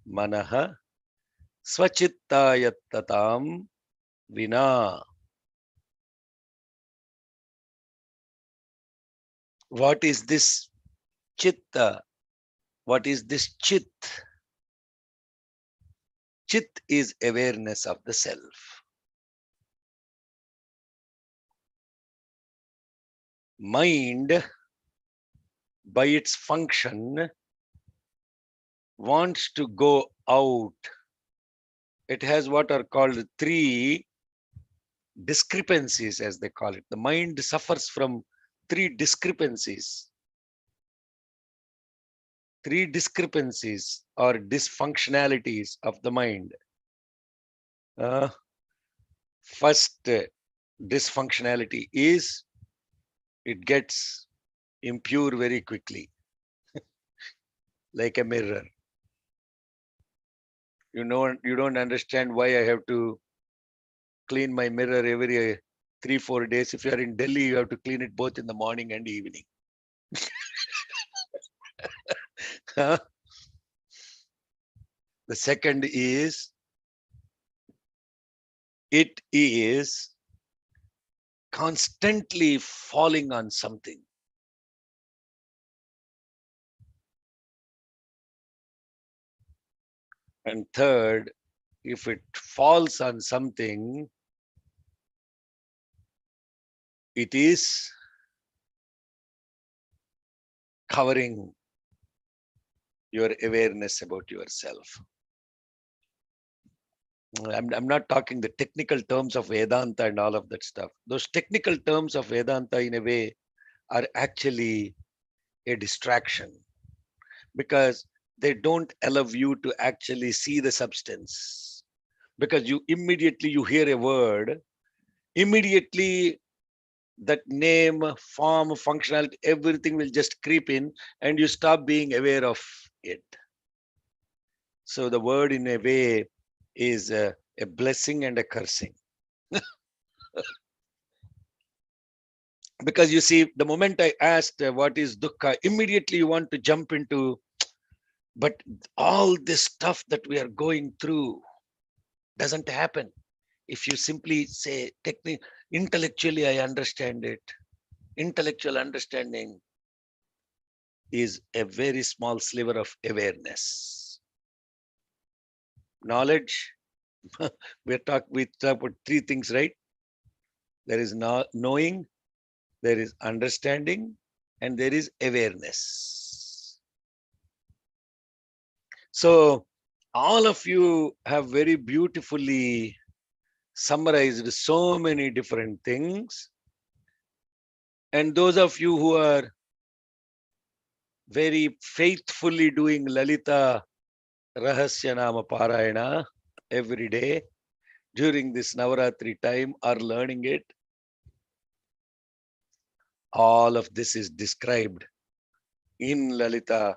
manaha svachittaya tatam vina What is this chitta? What is this chit? Chit is awareness of the self. Mind, by its function, wants to go out. It has what are called three discrepancies, as they call it. The mind suffers from three discrepancies. Three discrepancies or dysfunctionalities of the mind. First dysfunctionality is it gets impure very quickly, like a mirror. You don't understand why I have to clean my mirror every 3-4 days. If you are in Delhi, you have to clean it both in the morning and evening. The second is it is constantly falling on something. And third, if it falls on something, it is covering your awareness about yourself. I'm not talking the technical terms of Vedanta and all of that stuff. Those technical terms of Vedanta, in a way, are actually a distraction because they don't allow you to actually see the substance. Because you immediately you hear a word, immediately that name, form, functionality, everything will just creep in and you stop being aware of it. So the word, in a way, is a blessing and a cursing. Because you see, the moment I asked what is dukkha, immediately you want to jump into, but all this stuff that we are going through doesn't happen. If you simply say, intellectually, I understand it. Intellectual understanding is a very small sliver of awareness. Knowledge, we talk about three things, right? There is knowing, there is understanding, and there is awareness. So all of you have very beautifully summarized so many different things. And those of you who are very faithfully doing Lalita Rahasya Nama Parayana every day during this Navaratri time are learning it. All of this is described in Lalita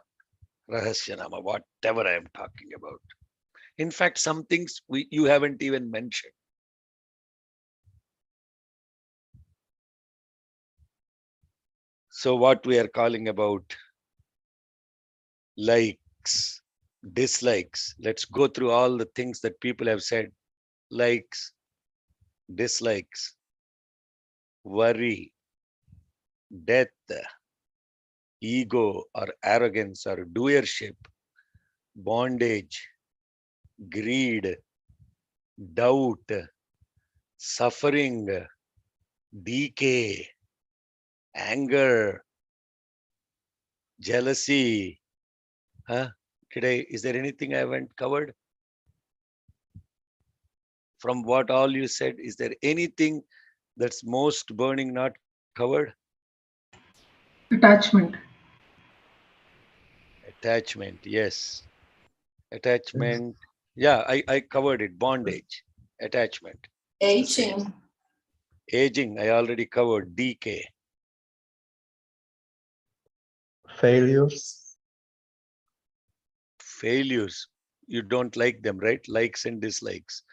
Rahasya Nama, whatever I am talking about. In fact, some things you haven't even mentioned. So what we are calling about likes, dislikes. Let's go through all the things that people have said. Likes, dislikes, worry, death, ego or arrogance or doership, bondage, greed, doubt, suffering, decay, anger, jealousy. Is there anything I haven't covered? From what all you said, is there anything that's most burning not covered? Attachment. Attachment, yes. Attachment. Yeah, I covered it. Bondage, attachment. Aging. Aging, I already covered. Decay. Failures. Failures. You don't like them, right? Likes and dislikes.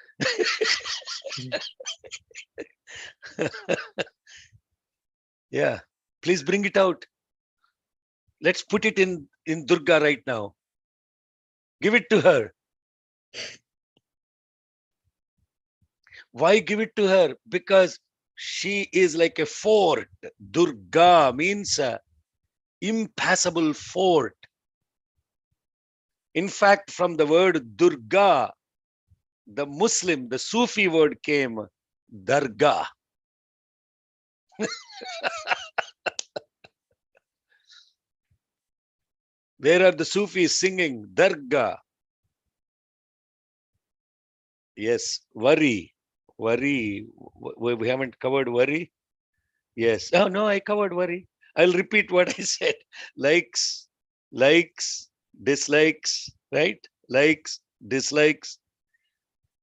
Yeah, please bring it out. Let's put it in Durga right now. Give it to her. Why give it to her? Because she is like a fort. Durga means impassable fort. In fact, from the word Durga, the Muslim, the Sufi word came, Dargah. Where are the Sufis singing? Dargah. Yes, worry. We haven't covered worry. Yes. Oh, no, I covered worry. I'll repeat what I said. Likes, dislikes, right? Likes, dislikes,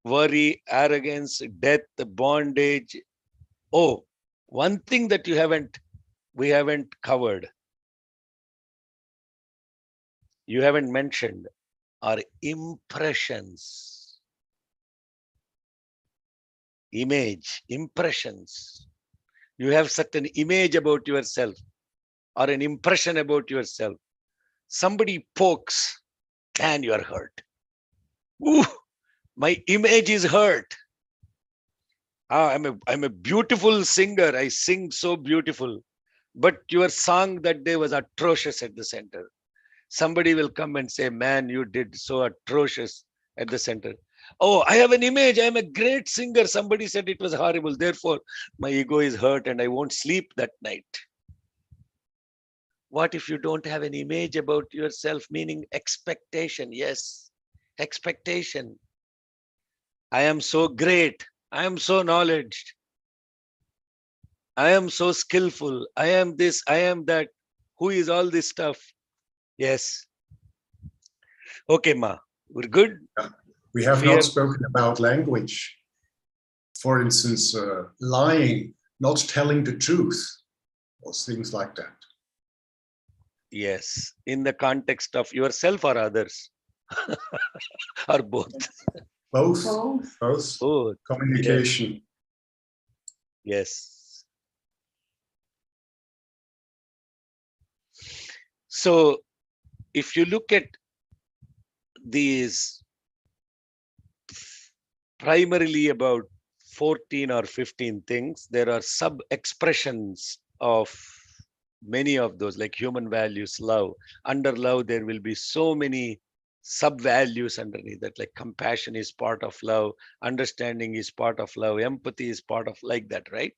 worry, arrogance, death, bondage. Oh, one thing that we haven't covered, you haven't mentioned, are impressions. Image, impressions. You have certain image about yourself or an impression about yourself. Somebody pokes, and you are hurt. Ooh, my image is hurt. I'm a beautiful singer. I sing so beautiful. But your song that day was atrocious at the center. Somebody will come and say, man, you did so atrocious at the center. Oh, I have an image. I'm a great singer. Somebody said it was horrible. Therefore, my ego is hurt and I won't sleep that night. What if you don't have an image about yourself, meaning expectation? Yes, expectation. I am so great. I am so knowledge. I am so skillful. I am this, I am that. Who is all this stuff? Yes. Okay, Ma, we're good. We have not spoken about language. For instance, lying, not telling the truth, or things like that. Yes, in the context of yourself or others, or both. Both. Communication. Yes. So, if you look at these primarily about 14 or 15 things, there are sub-expressions of many of those, like human values, love. Under love, there will be so many sub-values underneath that, like compassion is part of love, understanding is part of love, empathy is part of like that, right?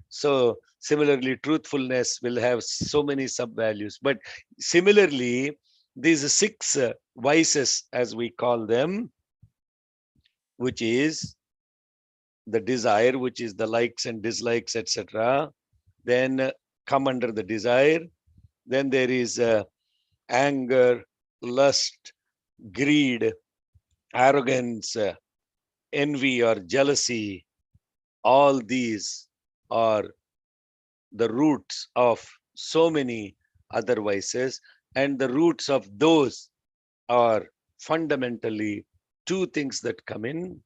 So similarly, truthfulness will have so many sub-values. But similarly, these 6 vices, as we call them, which is the desire, which is the likes and dislikes, etc., then come under the desire. Then there is anger, lust, greed, arrogance, envy or jealousy. All these are the roots of so many other vices, and the roots of those are fundamentally 2 things that come in: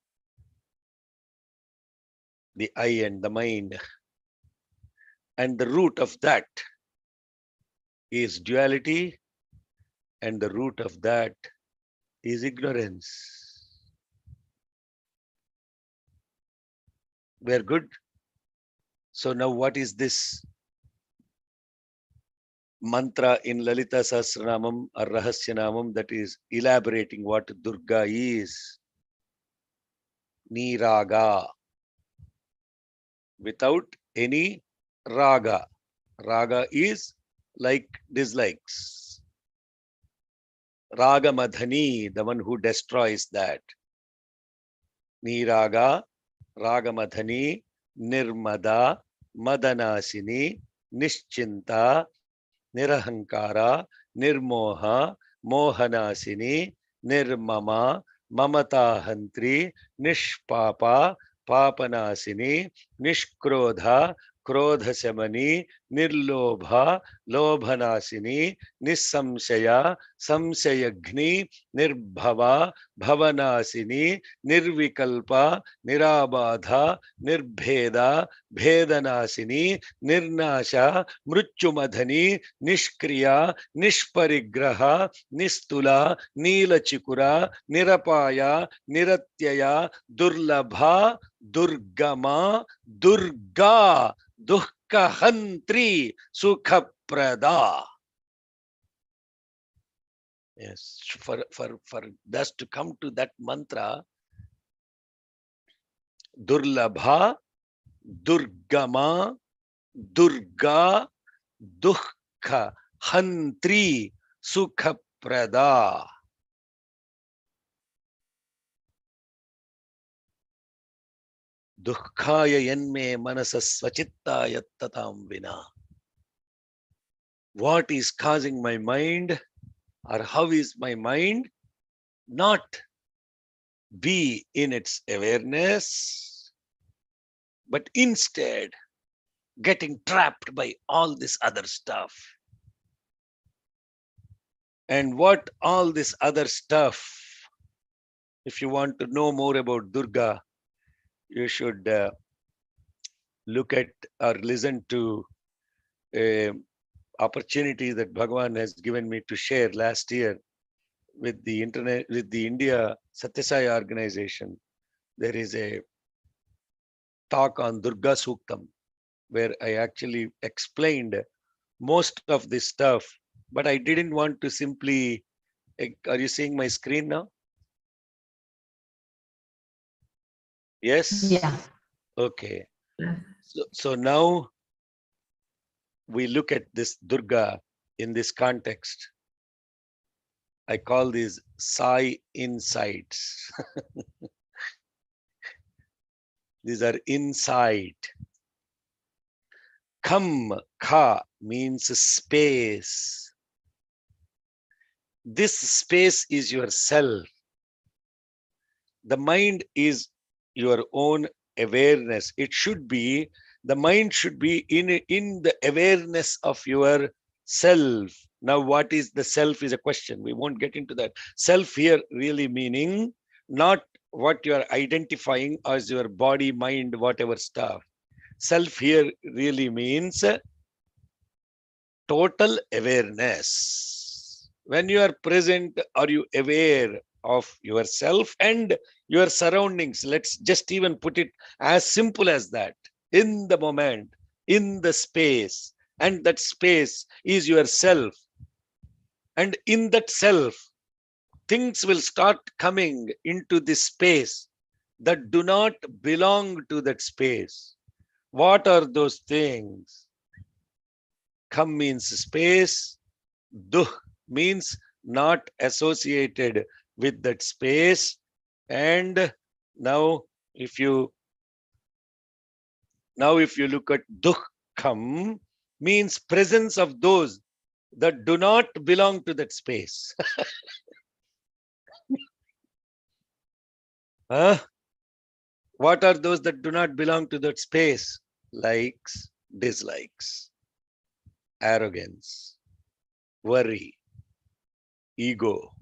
the I and the mind. And the root of that is duality, and the root of that is ignorance. We're good. So now what is this mantra in Lalita Sahasranamam or Rahasyanamam that is elaborating what Durga is? Niraga. Without any raga. Raga is like dislikes. Raga Madhani, the one who destroys that. Niraga, Raga Madhani, Nirmada, Madanasini, Nischinta, Nirahankara, Nirmoha, Mohanasini, Nirmama, Mamatahantri, Nishpapa, Papanasini, Nishkrodha, Krodhasamani, Nirlobha, Lobhanasini, Nissamshaya, Samshayagni, Nirbhava, Bhavanasini, Nirvikalpa, Nirabadha, Nirbheda, Bhedanasini, Nirnasha, Mrutyumadhani, Nishkriya, Nishparigraha, Nistula, Nilachikura, Nirapaya, Niratyaya, Durlabha, Durgama, Durga, Duḥkha hantri, Sukhaprada. Yes, for us to come to that mantra, Durlabha, Durgama, Durga, Duḥkha, Hantri, Sukha Prada. Duḥkhaya yanme manasa svachittaya tatam vina. What is causing my mind, or how is my mind not be in its awareness, but instead getting trapped by all this other stuff. And what all this other stuff, if you want to know more about Durga, you should look at or listen to a opportunity that Bhagavan has given me to share last year with the internet, with the India Satyasai organization. There is a talk on Durga Suktam, where I actually explained most of this stuff, but I didn't want to simply, are you seeing my screen now? Yes? Yeah. Okay. So now we look at this Durga in this context. I call these Sai insights. These are insight. Kam, Kha means space. This space is yourself. The mind is your own awareness. It should be, the mind should be in the awareness of your self. Now, what is the self is a question. We won't get into that. Self here really meaning not what you are identifying as your body, mind, whatever stuff. Self here really means total awareness. When you are present, are you aware of yourself and your surroundings? Let's just even put it as simple as that. In the moment, in the space, and that space is yourself. And in that self, things will start coming into this space that do not belong to that space. What are those things? Kam means space. Duh means not associated with that space. And now if you look at Duḥkham, means presence of those that do not belong to that space. Huh? What are those that do not belong to that space? Likes, dislikes, arrogance, worry, ego,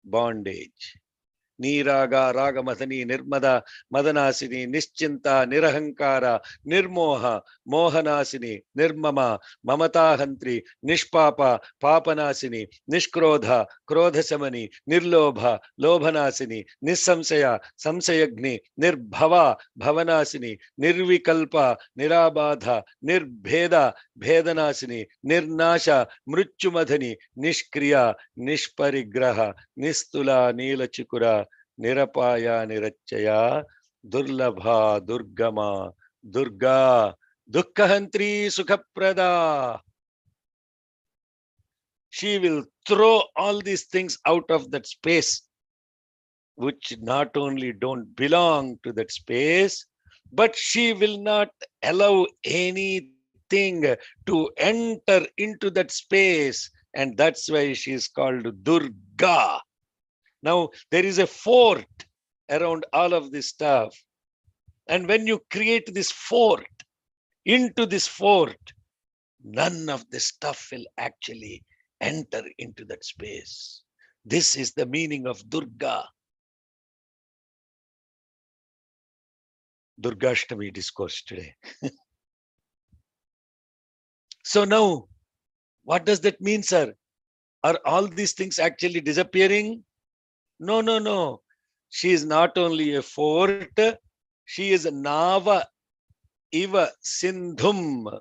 bondage. Niraga, Raga Madani, Nirmada, Madanasini, Nischinta, Nirahankara, Nirmoha, Mohanasini, Nirmama, Mamata Hantri, Nishpapa, Papanasini, Nishkrodha, Krodhasamani, Nirlobha, Lobhanasini, Nisamsaya, Samsayagni, Nirbhava, Bhavanasini, Nirvikalpa, Nirabadha, Nirbheda, Bhedanasini, Nirnasha, Mruchumadhani, Nishkriya, Nishparigraha, Nistula, Nila Chikura, Nirapaya, Nirachaya, Durlabha, Durgama, Durga, Dukkahantri, Sukhaprada. She will throw all these things out of that space, which not only don't belong to that space, but she will not allow anything to enter into that space. And that's why she is called Durga. Now, there is a fort around all of this stuff. And when you create this fort, into this fort, none of this stuff will actually enter into that space. This is the meaning of Durga. Durgashtami discourse today. So now, what does that mean, sir? Are all these things actually disappearing? No, no, no. She is not only a fort, she is a Nava Iva Sindhum.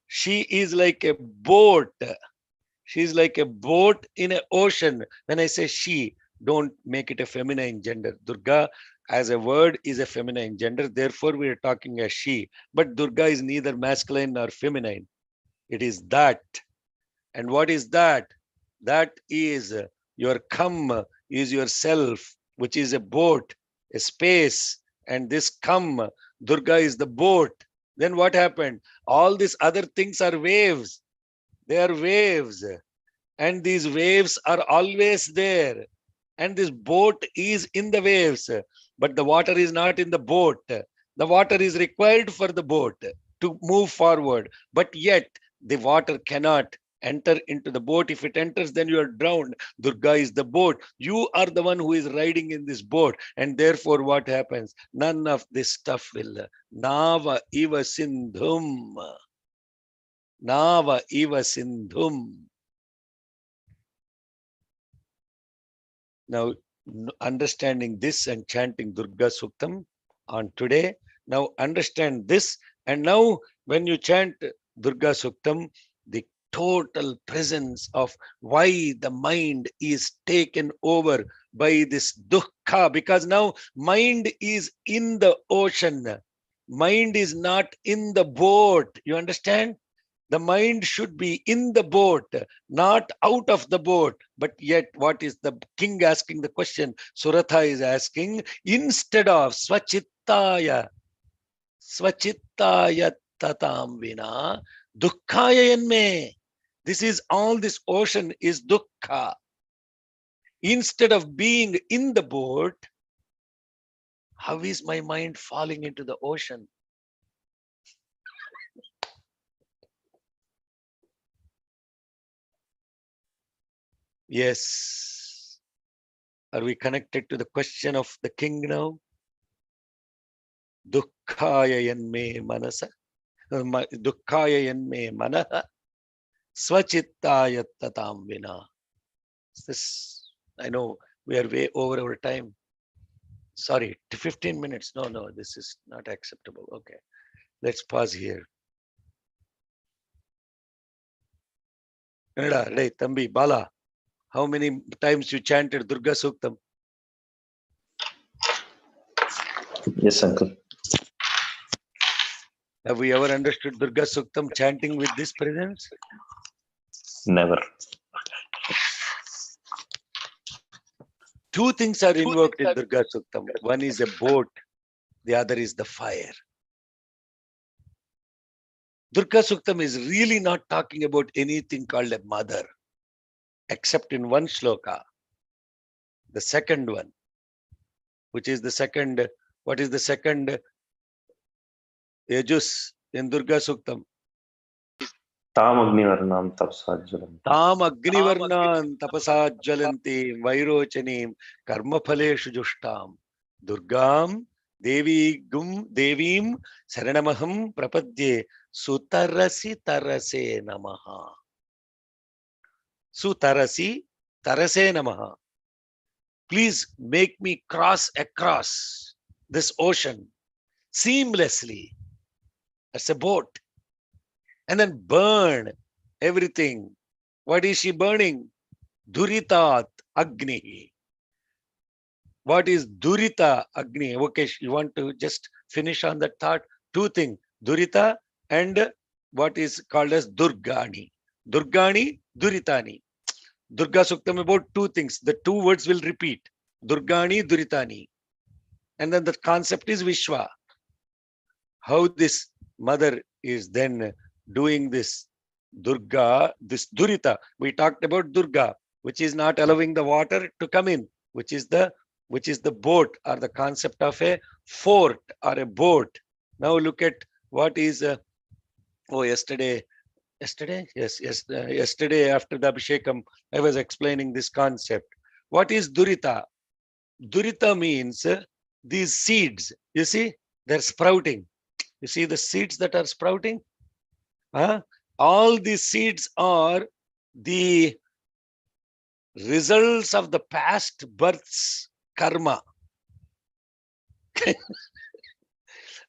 She is like a boat She's like a boat in an ocean. When I say she, don't make it a feminine gender. Durga as a word is a feminine gender. Therefore, we are talking as she. But Durga is neither masculine nor feminine. It is that. And what is that? That is your come, is yourself, which is a boat, a space. And this come, Durga is the boat. Then what happened? All these other things are waves. They are waves. And these waves are always there. And this boat is in the waves. But the water is not in the boat. The water is required for the boat to move forward. But yet, the water cannot enter into the boat. If it enters, then you are drowned. Durga is the boat. You are the one who is riding in this boat. And therefore, what happens? None of this stuff will. Nava iva sindhum. Nava iva sindhum. Now, understanding this and chanting Durga Suktam on today, now understand this. And now, when you chant Durga Suktam, the total presence of why the mind is taken over by this dukkha, because now mind is in the ocean. Mind is not in the boat. You understand? The mind should be in the boat, not out of the boat. But yet, what is the king asking the question? Suratha is asking, instead of swachittaya tatam vina, dukkhaya yanme. This is all, this ocean is dukkha. Instead of being in the boat, how is my mind falling into the ocean? Yes. Are we connected to the question of the king now? Dukkhaya yanme manasa. Dukkhaya yanme manaha. Swachittaya tatam vina. This, I know we are way over our time. Sorry, 15 minutes. No, this is not acceptable. Okay. Let's pause here. Hey, Tambi, Bala. How many times you chanted Durga Suktam? Yes, uncle. Have we ever understood Durga Suktam chanting with this presence? Never. Two things are invoked in Durga Suktam. One is a boat, the other is the fire. Durga Suktam is really not talking about anything called a mother, except in one shloka. The second one, which is the second, what is the second Yajus in Durga Suktam? Tam Agnivarnam Tapasajjalanti. Tam Agnivarnan Tapasajjalanti Vairochanim Karmaphaleshu Jushtam Durgam Devim Saranamaham Prapadye Sutarasi Tarase Namaha. Sutarasi Tarase Namaha. Please make me cross across this ocean seamlessly. That's a boat. And then burn everything. What is she burning? Duritat Agni. What is Durita Agni? Okay, you want to just finish on that thought? Two things. Durita and what is called as Durgani. Durgani, Duritani. Durga Suktam about two things. The two words will repeat. Durgani, Duritani. And then the concept is Vishwa. How this mother is then doing this Durga, this Durita. We talked about Durga, which is not allowing the water to come in, which is the boat, or the concept of a fort or a boat. Now look at what is yesterday after the Abhishekam, I was explaining this concept. What is Durita? Durita means these seeds, you see, they're sprouting. You see the seeds that are sprouting? All these seeds are the results of the past births karma.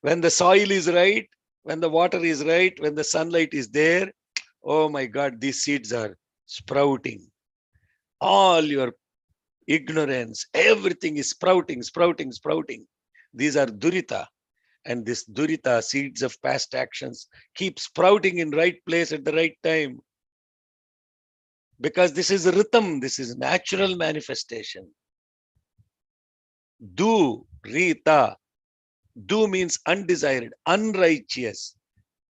When the soil is right, when the water is right, when the sunlight is there, oh my God, these seeds are sprouting. All your ignorance, everything is sprouting, sprouting, sprouting. These are durita. And this durita, seeds of past actions, keep sprouting in right place at the right time. Because this is rhythm, this is natural manifestation. Rita. Do means undesired, unrighteous.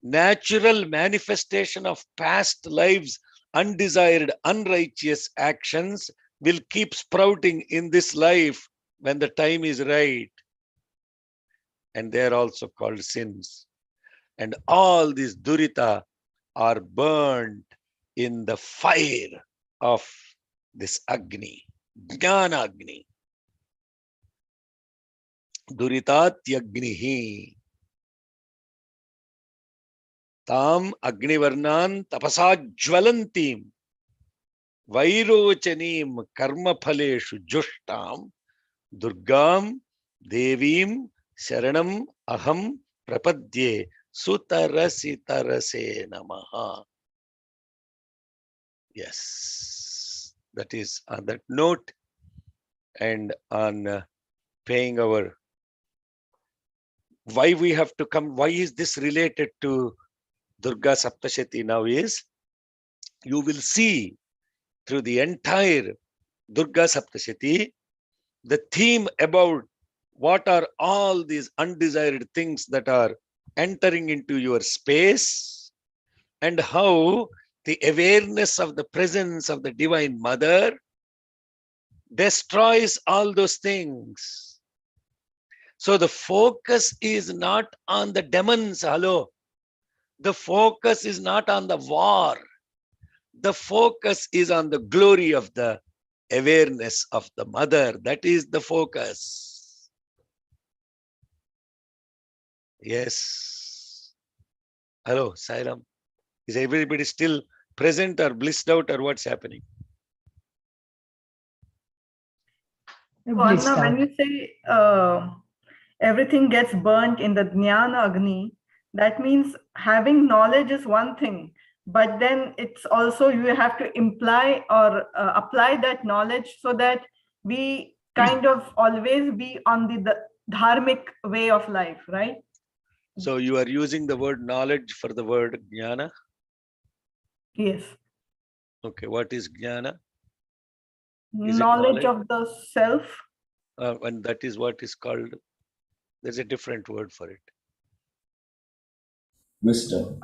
Natural manifestation of past lives, undesired, unrighteous actions will keep sprouting in this life when the time is right. And they are also called sins. And all these durita are burned in the fire of this Agni, Jnana Agni. Duritatyagnihi. Tam Agnivarnan tapasa jvalantim vairochanim karma phaleshu jushtam Durgam Devim Sharanam Aham Prapadye Sutarasi Tarase Namaha. Yes, that is on that note and on paying our, why we have to come, why is this related to Durga Saptashati now is, you will see through the entire Durga Saptashati, the theme about what are all these undesired things that are entering into your space and how the awareness of the presence of the Divine Mother destroys all those things. So the focus is not on the demons, hello. The focus is not on the war. The focus is on the glory of the awareness of the Mother. That is the focus. Yes. Hello, Sairam. Is everybody still present or blissed out or what's happening? Anna, when you say everything gets burnt in the Jnana Agni, that means having knowledge is one thing, but then it's also you have to imply or apply that knowledge so that we kind of always be on the dharmic way of life, right? So you are using the word knowledge for the word jnana? Yes. Okay, what is jnana? Knowledge of the self. And that is what is called, there's a different word for it. Wisdom.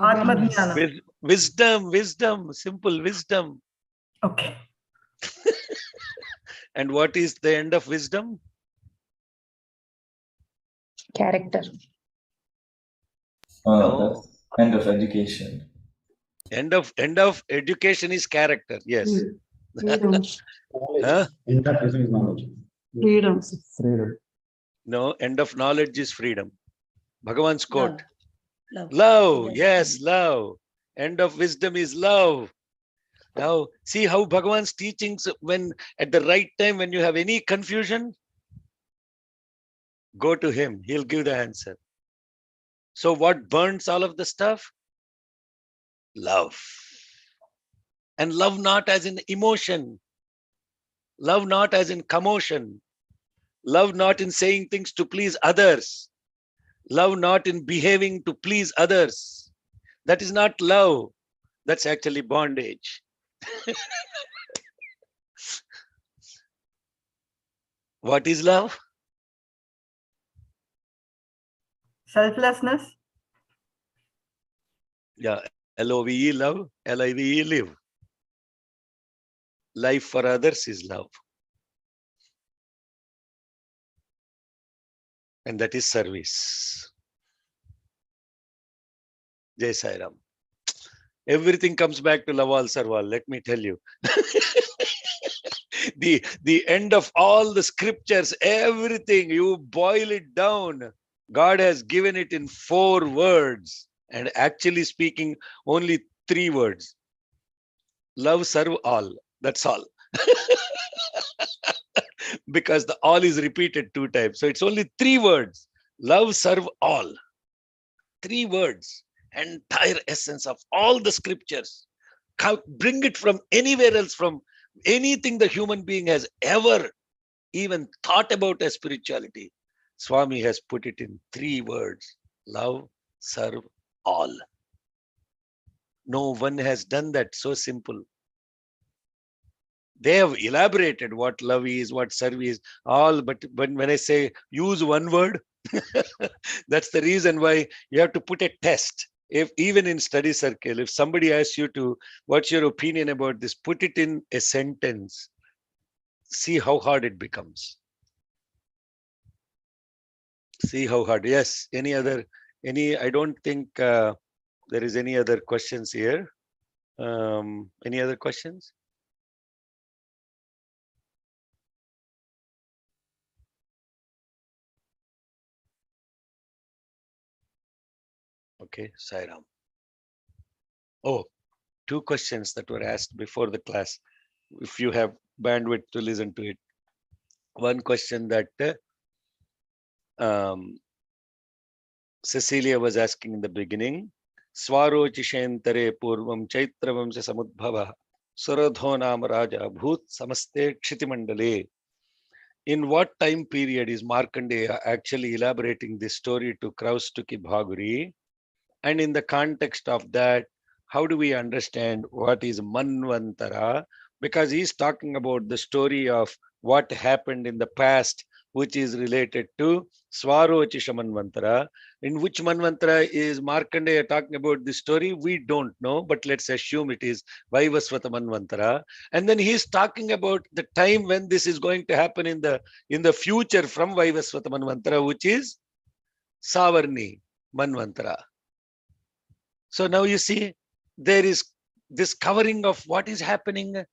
Wisdom, simple wisdom. Okay. And what is the end of wisdom? Character. No. That's end of education. End of education is character. Yes. Freedom. Huh? Interpretation is knowledge. Freedom. Freedom. No, end of knowledge is freedom. Bhagavan's quote. Love. Yes, love. End of wisdom is love. Now, see how Bhagavan's teachings, when at the right time, when you have any confusion, go to him. He'll give the answer. So what burns all of the stuff? Love. And love not as in emotion. Love not as in commotion. Love not in saying things to please others. Love not in behaving to please others. That is not love. That's actually bondage. What is love? Selflessness. Yeah, L-O-V-E, love, L-I-V-E, live. Life for others is love. And that is service. Jai Sai Ram. Everything comes back to Laval Sarwal, let me tell you. The end of all the scriptures, everything, you boil it down. God has given it in 4 words. And actually speaking, only 3 words. Love, serve, all. That's all. Because the all is repeated 2 times. So it's only 3 words. Love, serve, all. 3 words. Entire essence of all the scriptures. Bring it from anywhere else, from anything the human being has ever even thought about as spirituality. Swami has put it in 3 words: love, serve, all. No one has done that so simple. They have elaborated what love is, what serve is, all. But when I say use one word, that's the reason why you have to put a test. If even in study circle, if somebody asks you to, what's your opinion about this, put it in a sentence. See how hard it becomes. See how hard. Yes. Any other? I don't think there is any other questions here. Any other questions? Okay, Sairam. Oh, 2 questions that were asked before the class. If you have bandwidth to listen to it. One question that Cecilia was asking in the beginning. Swarochishendare purvam chaitravamsa samudbhava saradho nam raja bhut samaste kshitimandale. In what time period is Markandeya actually elaborating this story to Kraustuki Bhaguri? And in the context of that, how do we understand what is Manvantara? Because he's talking about the story of what happened in the past, which is related to Swarochisha Manvantara. In which Manvantara is Markandeya talking about this story? We don't know, but let's assume it is Vaivasvata Manvantara. And then he's talking about the time when this is going to happen in the future from Vaivasvata Manvantara, which is Savarni Manvantara. So now you see, there is this covering of what is happening.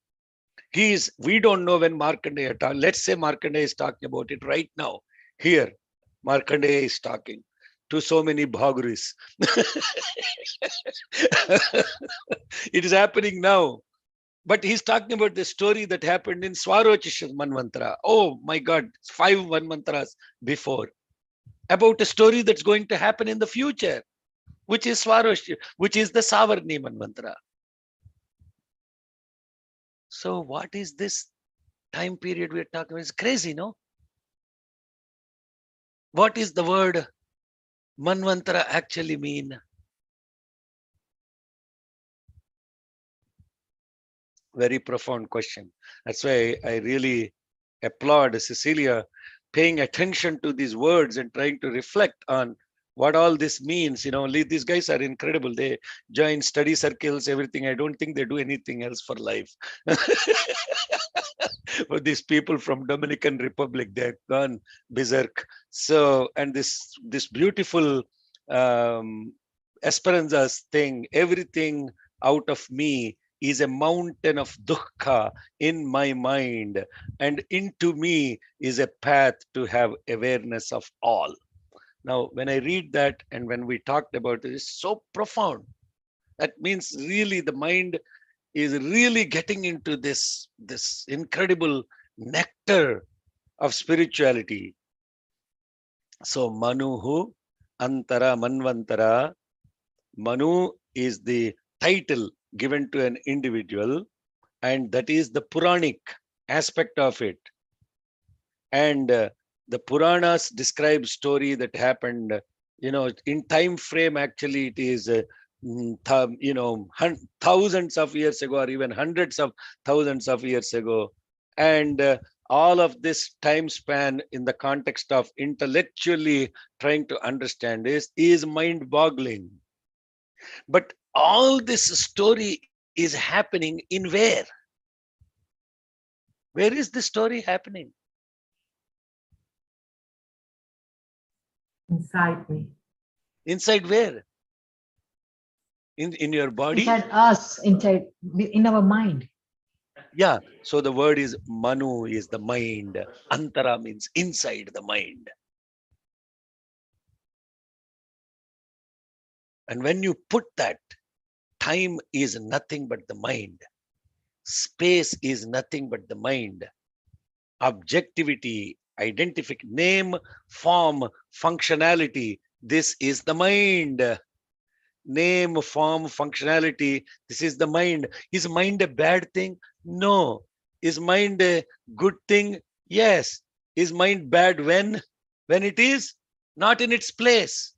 We don't know when Markandeya, let's say Markandeya is talking about it right now. Here, Markandeya is talking to so many Bhaguris. It is happening now. But he's talking about the story that happened in Swarochisha Manvantara. Oh my God, 5 Manvantaras before. About a story that's going to happen in the future, which is Swarochisha, which is the Savarni Manvantara. So what is this time period we're talking about? It's crazy, no? What is the word Manvantara actually mean? Very profound question. That's why I really applaud Cecilia paying attention to these words and trying to reflect on what all this means. You know, these guys are incredible. They join study circles, everything. I don't think they do anything else for life. For these people from Dominican Republic, they've gone berserk. So, and this beautiful Esperanza's thing, everything out of me is a mountain of dukkha in my mind, and into me is a path to have awareness of all. Now, when I read that and when we talked about it, it's so profound. That means really the mind is really getting into this incredible nectar of spirituality. So Manuhu Antara Manvantara. Manu is the title given to an individual, and that is the Puranic aspect of it. And the Puranas describe story that happened, in time frame. Actually, it is thousands of years ago, or even hundreds of thousands of years ago. And all of this time span in the context of intellectually trying to understand is mind-boggling. But all this story is happening in where? Where is the story happening? Inside me. Inside where? In your body? Inside us, inside, in our mind. Yeah. So the word is Manu, is the mind. Antara means inside the mind. And when you put that, time is nothing but the mind. Space is nothing but the mind. Objectivity, identification, name, form, functionality, this is the mind. name, form, functionality. This is the mind. Is mind a bad thing? No. Is mind a good thing? Yes. Is mind bad when? When it is not in its place.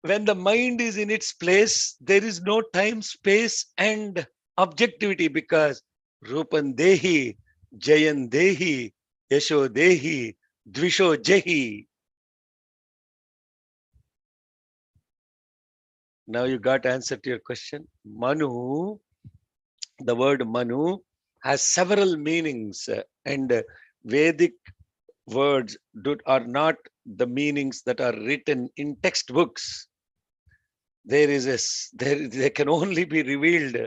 When the mind is in its place, there is no time, space, and objectivity, because Rupan Dehi, Jayan Dehi, Yasho Dehi, Dvisho Jehi. Now you got answer to your question. Manu, the word Manu has several meanings, and Vedic words are not the meanings that are written in textbooks. They can only be revealed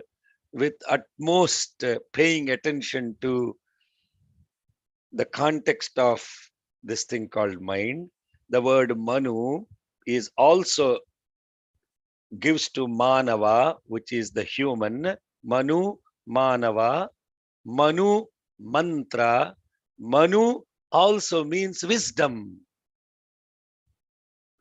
with utmost paying attention to the context of this thing called mind. The word Manu is also gives to Manava, which is the human. Manu, Manava, Manu, mantra. Manu also means wisdom.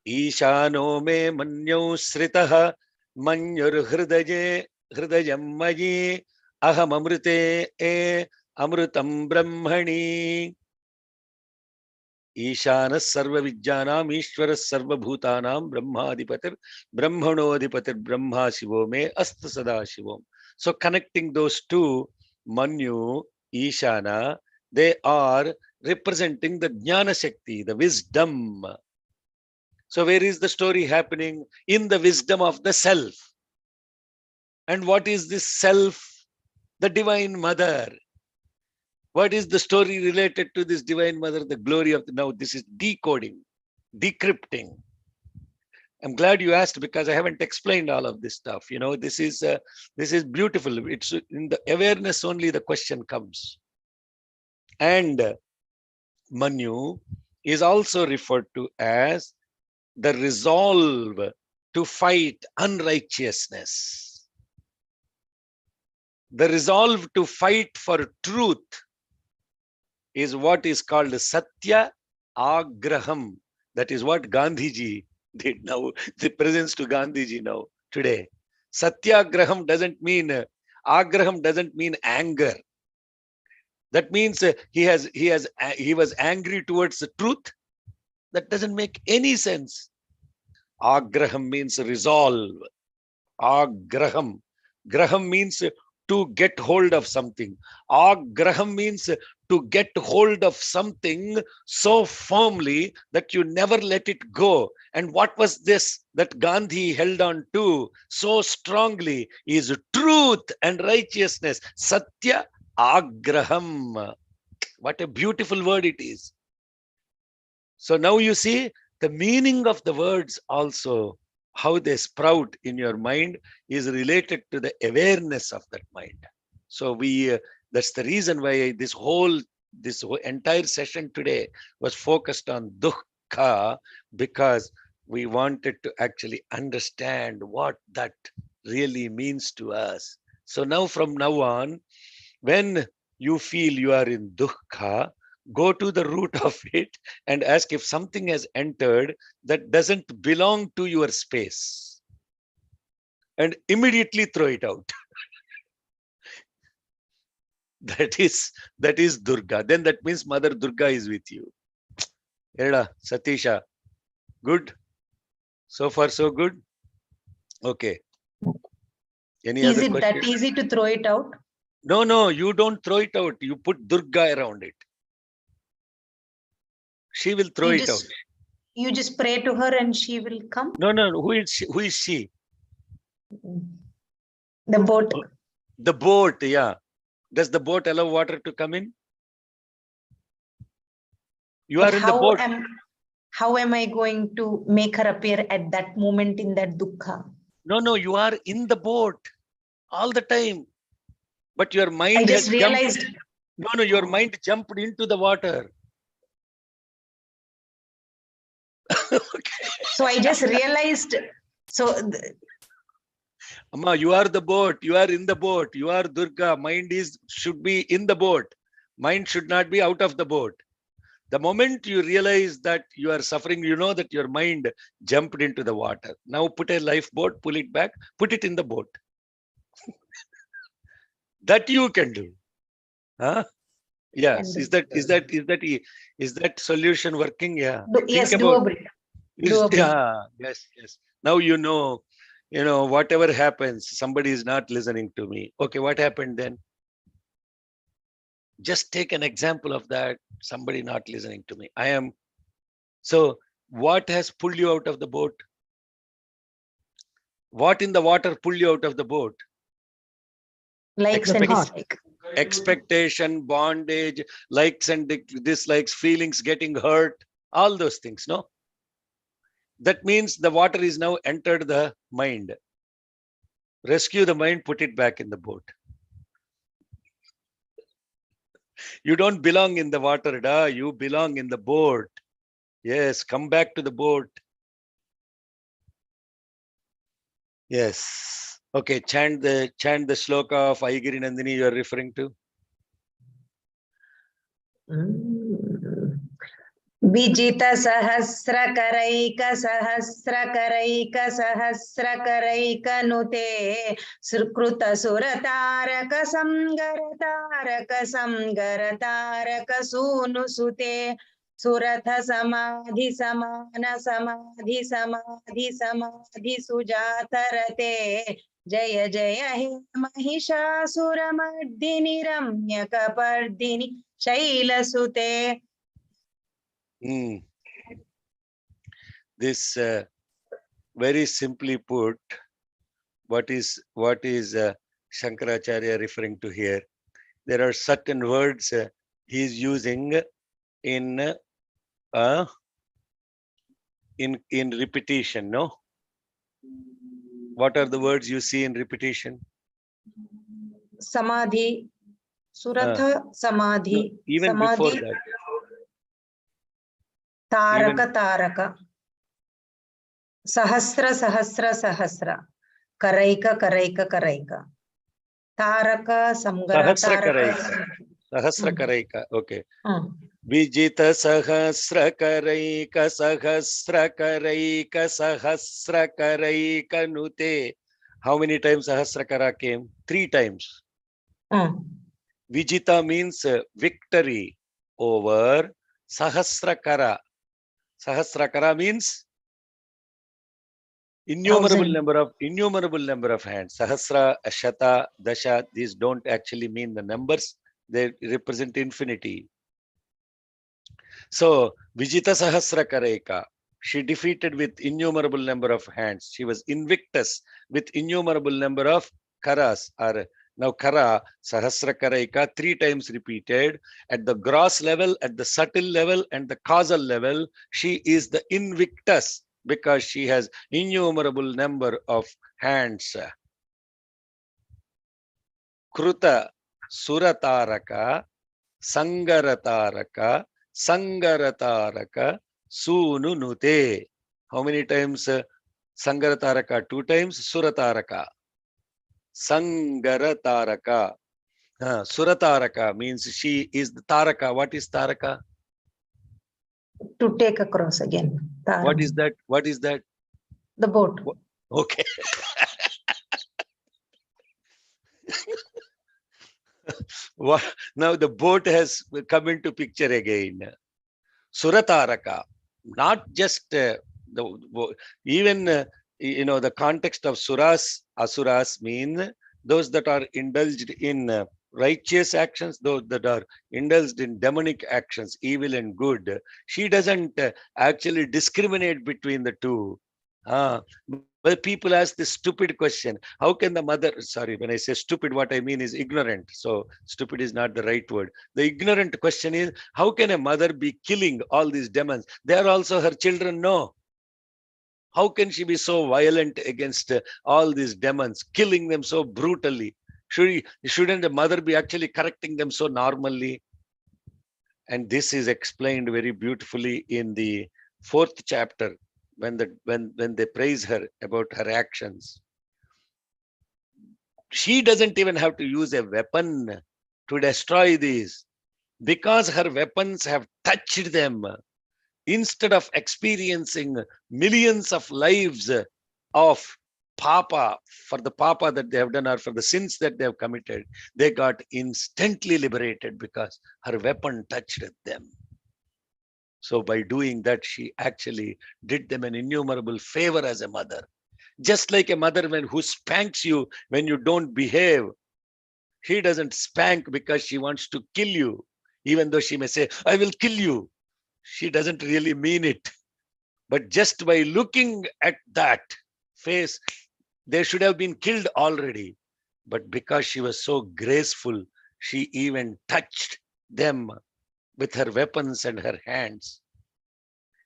Ishano me manyo sritaha manyur hridayam mayi aham amrute amrutam brahmani. Ishana sarva vijjanam ishvara sarva bhutanam brahmadipatir brahmanodipatir brahma shivo me astu sada shivom. So connecting those two, Manyu, Ishana, they are representing the Jnana Shakti, the wisdom. So where is the story happening? In the wisdom of the self. And what is this self? The Divine Mother. What is the story related to this Divine Mother? The glory of the, now this is decoding, decrypting. I'm glad you asked, because I haven't explained all of this stuff. You know, this is beautiful. It's in the awareness only the question comes. And Manu is also referred to as the resolve to fight unrighteousness. The resolve to fight for truth is what is called Satya Agraham. That is what Gandhiji did now. The presence to Gandhiji now, today. Satyagraham doesn't mean, Agraham doesn't mean anger. That means he was angry towards the truth. That doesn't make any sense. Agraham means resolve. Agraham. Graham means to get hold of something. Agraham means to get hold of something so firmly that you never let it go. And what was this that Gandhi held on to so strongly is truth and righteousness. Satya Agraham. What a beautiful word it is. So now you see the meaning of the words also, how they sprout in your mind is related to the awareness of that mind. So that's the reason why this whole entire session today was focused on dukkha, because we wanted to actually understand what that really means to us. So now from now on, when you feel you are in dukkha, go to the root of it and ask if something has entered that doesn't belong to your space, and immediately throw it out. That is Durga. Then that means Mother Durga is with you. Erda, Satisha, good? So far so good? Okay. Any Is other it question? that easy to throw it out? No, you don't throw it out. You put Durga around it. She will throw it out. You just pray to her and she will come? No. Who is she? The boat. The boat, yeah. Does the boat allow water to come in? You are in the boat. How am I going to make her appear at that moment in that dukkha? No, you are in the boat all the time. But your mind I just realized. Your mind jumped into the water. Okay. So I just realized. So Amma, you are the boat. You are in the boat. You are Durga. Mind should be in the boat. Mind should not be out of the boat. The moment you realize that you are suffering, you know that your mind jumped into the water. Now put a lifeboat, pull it back, put it in the boat. That you can do. Huh? Yes. Is that solution working? Yeah. Yes, Think about doable. yeah. Yes. Now you know, whatever happens, somebody is not listening to me. Okay, what happened then? Just take an example of that. Somebody not listening to me. So what has pulled you out of the boat? What in the water pulled you out of the boat? Likes and dislike. Expectation, bondage, likes and dislikes, feelings, getting hurt, all those things, no? That means the water is now entered the mind. Rescue the mind, put it back in the boat. You don't belong in the water, you belong in the boat. Yes, come back to the boat. Yes. Okay, chant the shloka of Aigiri Nandini you are referring to. Vijita sahasra karaika nute sukruta surataraka samgarataraka sunu sute suratha samadhi sujatarate jaya jaya he mahishasuramardini ramyakapardini shailasute. This very simply put, what is Shankaracharya referring to here? There are certain words he is using in repetition. No, what are the words you see in repetition? Samadhi, suratha samadhi. No, even samadhi, before that. Taraka. Sahasra. Karaika. Taraka, samgara, Sahasra karaika. Okay. Vijita sahasra karaika nute. How many times sahasra kara came? 3 times. Vijita means victory over Sahasrakara. Sahasrakara means innumerable number of hands. Sahasra, Ashata, Dasha, these don't actually mean the numbers. They represent infinity. So Vijita Sahasrakaraika, she defeated with innumerable number of hands. She was invictus with innumerable number of karas. Now kara, sahasra karaika, 3 times repeated. At the gross level, at the subtle level, and the causal level, she is the invictus because she has innumerable number of hands. Kruta, surataraka, sangarataraka, sunu nute. How many times sangarataraka? 2 times. Surataraka. Sangarataraka. Surataraka means she is the Taraka. What is Taraka? To take across again. What is that? The boat. Okay. Now the boat has come into picture again. Surataraka. Not just the context of suras, asuras mean those that are indulged in righteous actions, those that are indulged in demonic actions, evil and good. She doesn't actually discriminate between the two. But people ask this stupid question: how can the mother? Sorry, when I say stupid, what I mean is ignorant. So stupid is not the right word. The ignorant question is: how can a mother be killing all these demons? They are also her children. No. How can she be so violent against all these demons, killing them so brutally? Shouldn't a mother be actually correcting them so normally? And this is explained very beautifully in the 4th chapter when they praise her about her actions. She doesn't even have to use a weapon to destroy these. because her weapons have touched them, instead of experiencing millions of lives of papa, for the papa that they have done or for the sins that they have committed, they got instantly liberated because her weapon touched them. So by doing that, she actually did them an innumerable favor as a mother. Just like a mother who spanks you when you don't behave, she doesn't spank because she wants to kill you, even though she may say, I will kill you. She doesn't really mean it. But just by looking at that face, they should have been killed already. But because she was so graceful, she even touched them with her weapons and her hands.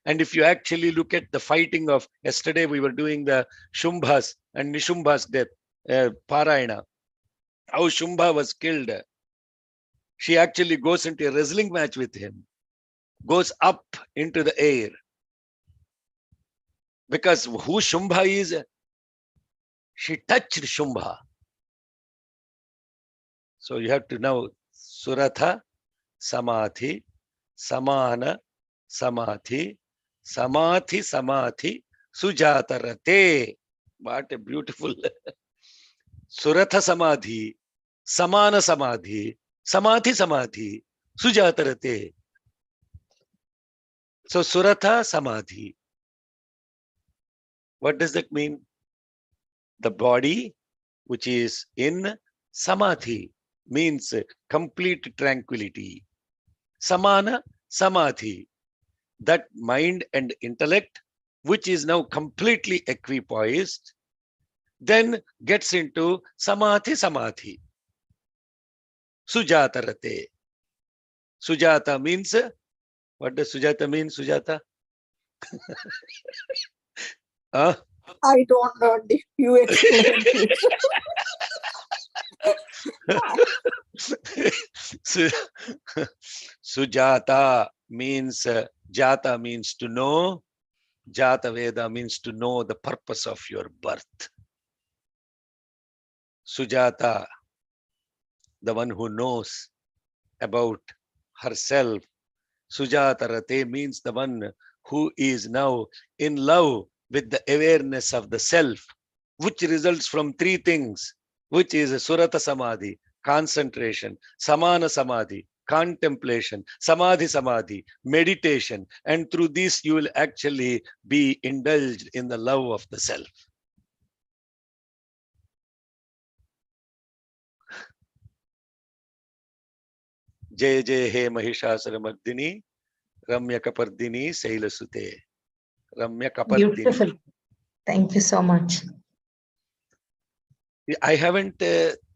And if you actually look at the fighting of yesterday, we were doing the Shumbhas and Nishumbhas death, Parayana, how Shumbha was killed. She actually goes into a wrestling match with him, goes up into the air. Because who Shumbha is, she touched Shumbha. So you have to know Suratha, Samadhi, Samana, Samadhi, Samadhi, Samadhi, Sujatarate. What a beautiful Suratha Samadhi, Samana Samadhi, Samadhi Samadhi, Sujatarate. So Suratha Samadhi. What does that mean? The body which is in Samadhi means complete tranquility. Samana Samadhi, that mind and intellect which is now completely equipoised, then gets into Samadhi Samadhi. Sujatarate. Sujata means, what does Sujata mean, Sujata? I don't know. You explain it. Sujata means, Jata means to know. Jata Veda means to know the purpose of your birth. Sujata, the one who knows about herself. Sujata Rate means the one who is now in love with the awareness of the self, which results from three things, which is Surata Samadhi, concentration, Samana Samadhi, contemplation, Samadhi Samadhi, meditation. And through this, you will actually be indulged in the love of the self. Jai Jai He Mahishasura Mardini, Ramya Kapardini, Sailasute. Ramya Kapardini. Beautiful. Thank you so much. I haven't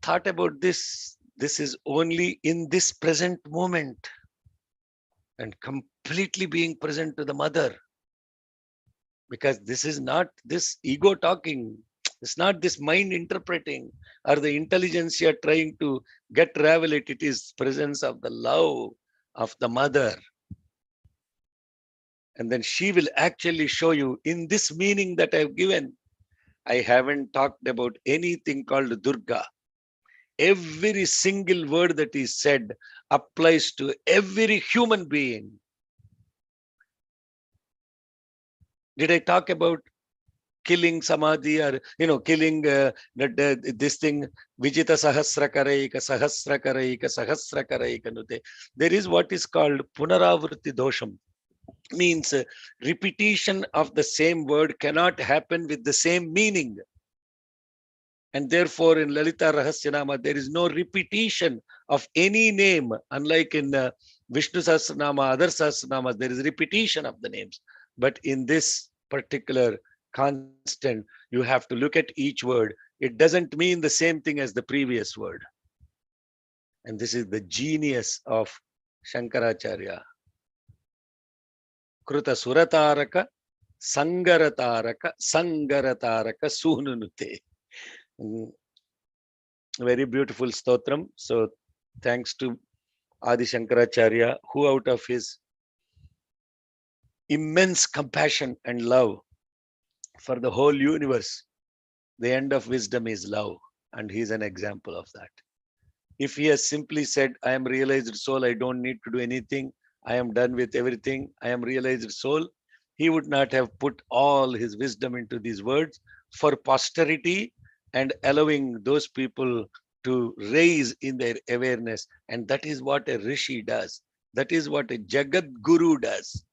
thought about this. This is only in this present moment and completely being present to the mother. Because this is not this ego talking. It's not this mind interpreting or the intelligence you're trying to get revelate. It is presence of the love of the mother. And then she will actually show you in this meaning that I've given. I haven't talked about anything called Durga. Every single word that is said applies to every human being. Did I talk about killing samadhi or, killing this thing, Vijita Sahasrakaraika, Sahasrakaraika, Sahasrakaraika Nute? There is what is called Punaravritti Dosham. Means repetition of the same word cannot happen with the same meaning. And therefore in Lalita Rahasyanama, there is no repetition of any name. Unlike in Vishnu Sahasranama, other Sahasranamas, there is repetition of the names. But in this particular constant, you have to look at each word. It doesn't mean the same thing as the previous word. And this is the genius of Shankaracharya. Kruta Surataraka, Sangarataraka, Sangarataraka, Sununute. Very beautiful stotram. So thanks to Adi Shankaracharya, who out of his immense compassion and love for the whole universe, the end of wisdom is love. And he's an example of that. If he has simply said, I am realized soul, I don't need to do anything, I am done with everything, I am realized soul, he would not have put all his wisdom into these words for posterity and allowing those people to raise in their awareness. And that is what a rishi does. That is what a Jagat Guru does.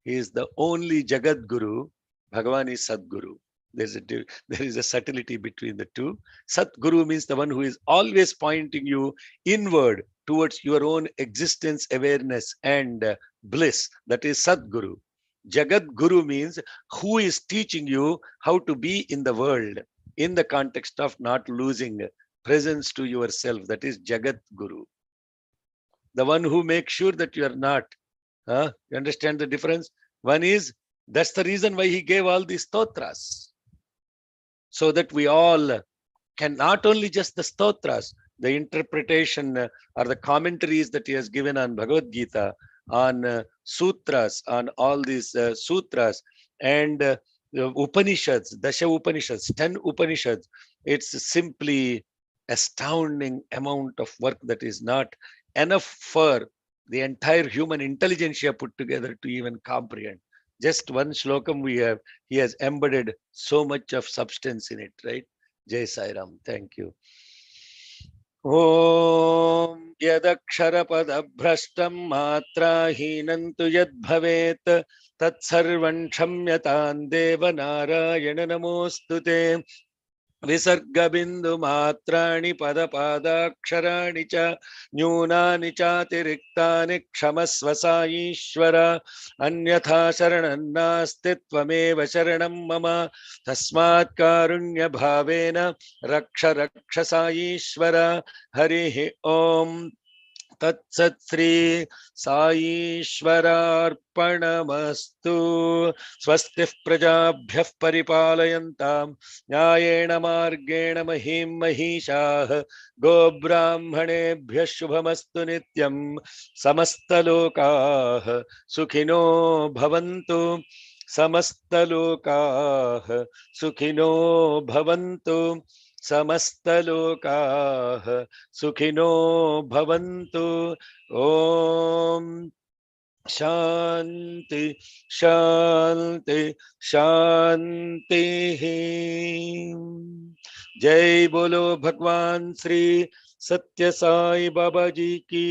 He is the only Jagat Guru. Bhagavan is Sadguru. There is a subtlety between the two. Satguru means the one who is always pointing you inward towards your own existence, awareness, and bliss. That is Sadguru. Jagat Guru means who is teaching you how to be in the world in the context of not losing presence to yourself. That is Jagat Guru. The one who makes sure that you are not. You understand the difference? One is, that's the reason why he gave all these stotras. So that we all can not only just the stotras, the interpretation or the commentaries that he has given on Bhagavad Gita, on sutras, on all these sutras, and Upanishads, Dasha Upanishads, 10 Upanishads. It's simply astounding amount of work that is not enough for the entire human intelligentsia put together to even comprehend. Just one shlokam we have, he has embedded so much of substance in it, right? Jai Sai Ram. Thank you. Om yadaksharapadabrashtam matrahinantu yad bhavet tatsarvan kshamyatam deva narayana namostute. विसर्गबिंदु मात्राणि पदपादाक्षराणि च न्यूनानि चातिरिक्तानि क्षमस्व साईश्वर अन्यथा शरणं नास्ति त्वमेव शरणं मम तस्मात् कारुण्य भावेन रक्ष रक्ष साईश्वर हरिः ओम तत्सत् श्री साईश्वरार्पणमस्तु स्वस्ति प्रजाभ्यः परिपालयन्तां न्यायेन मार्गेण महीं महिषाः गोब्राह्मणेभ्यः शुभमस्तु नित्यं समस्तलोकाः सुखिनो भवन्तु समस्तलोकाः सुखिनो भवन्तु समस्तलोकाः सुखिनो भवन्तु। ओम शांति शांति शांति। जय बोलो भगवान श्री सत्य साई बाबा जी की।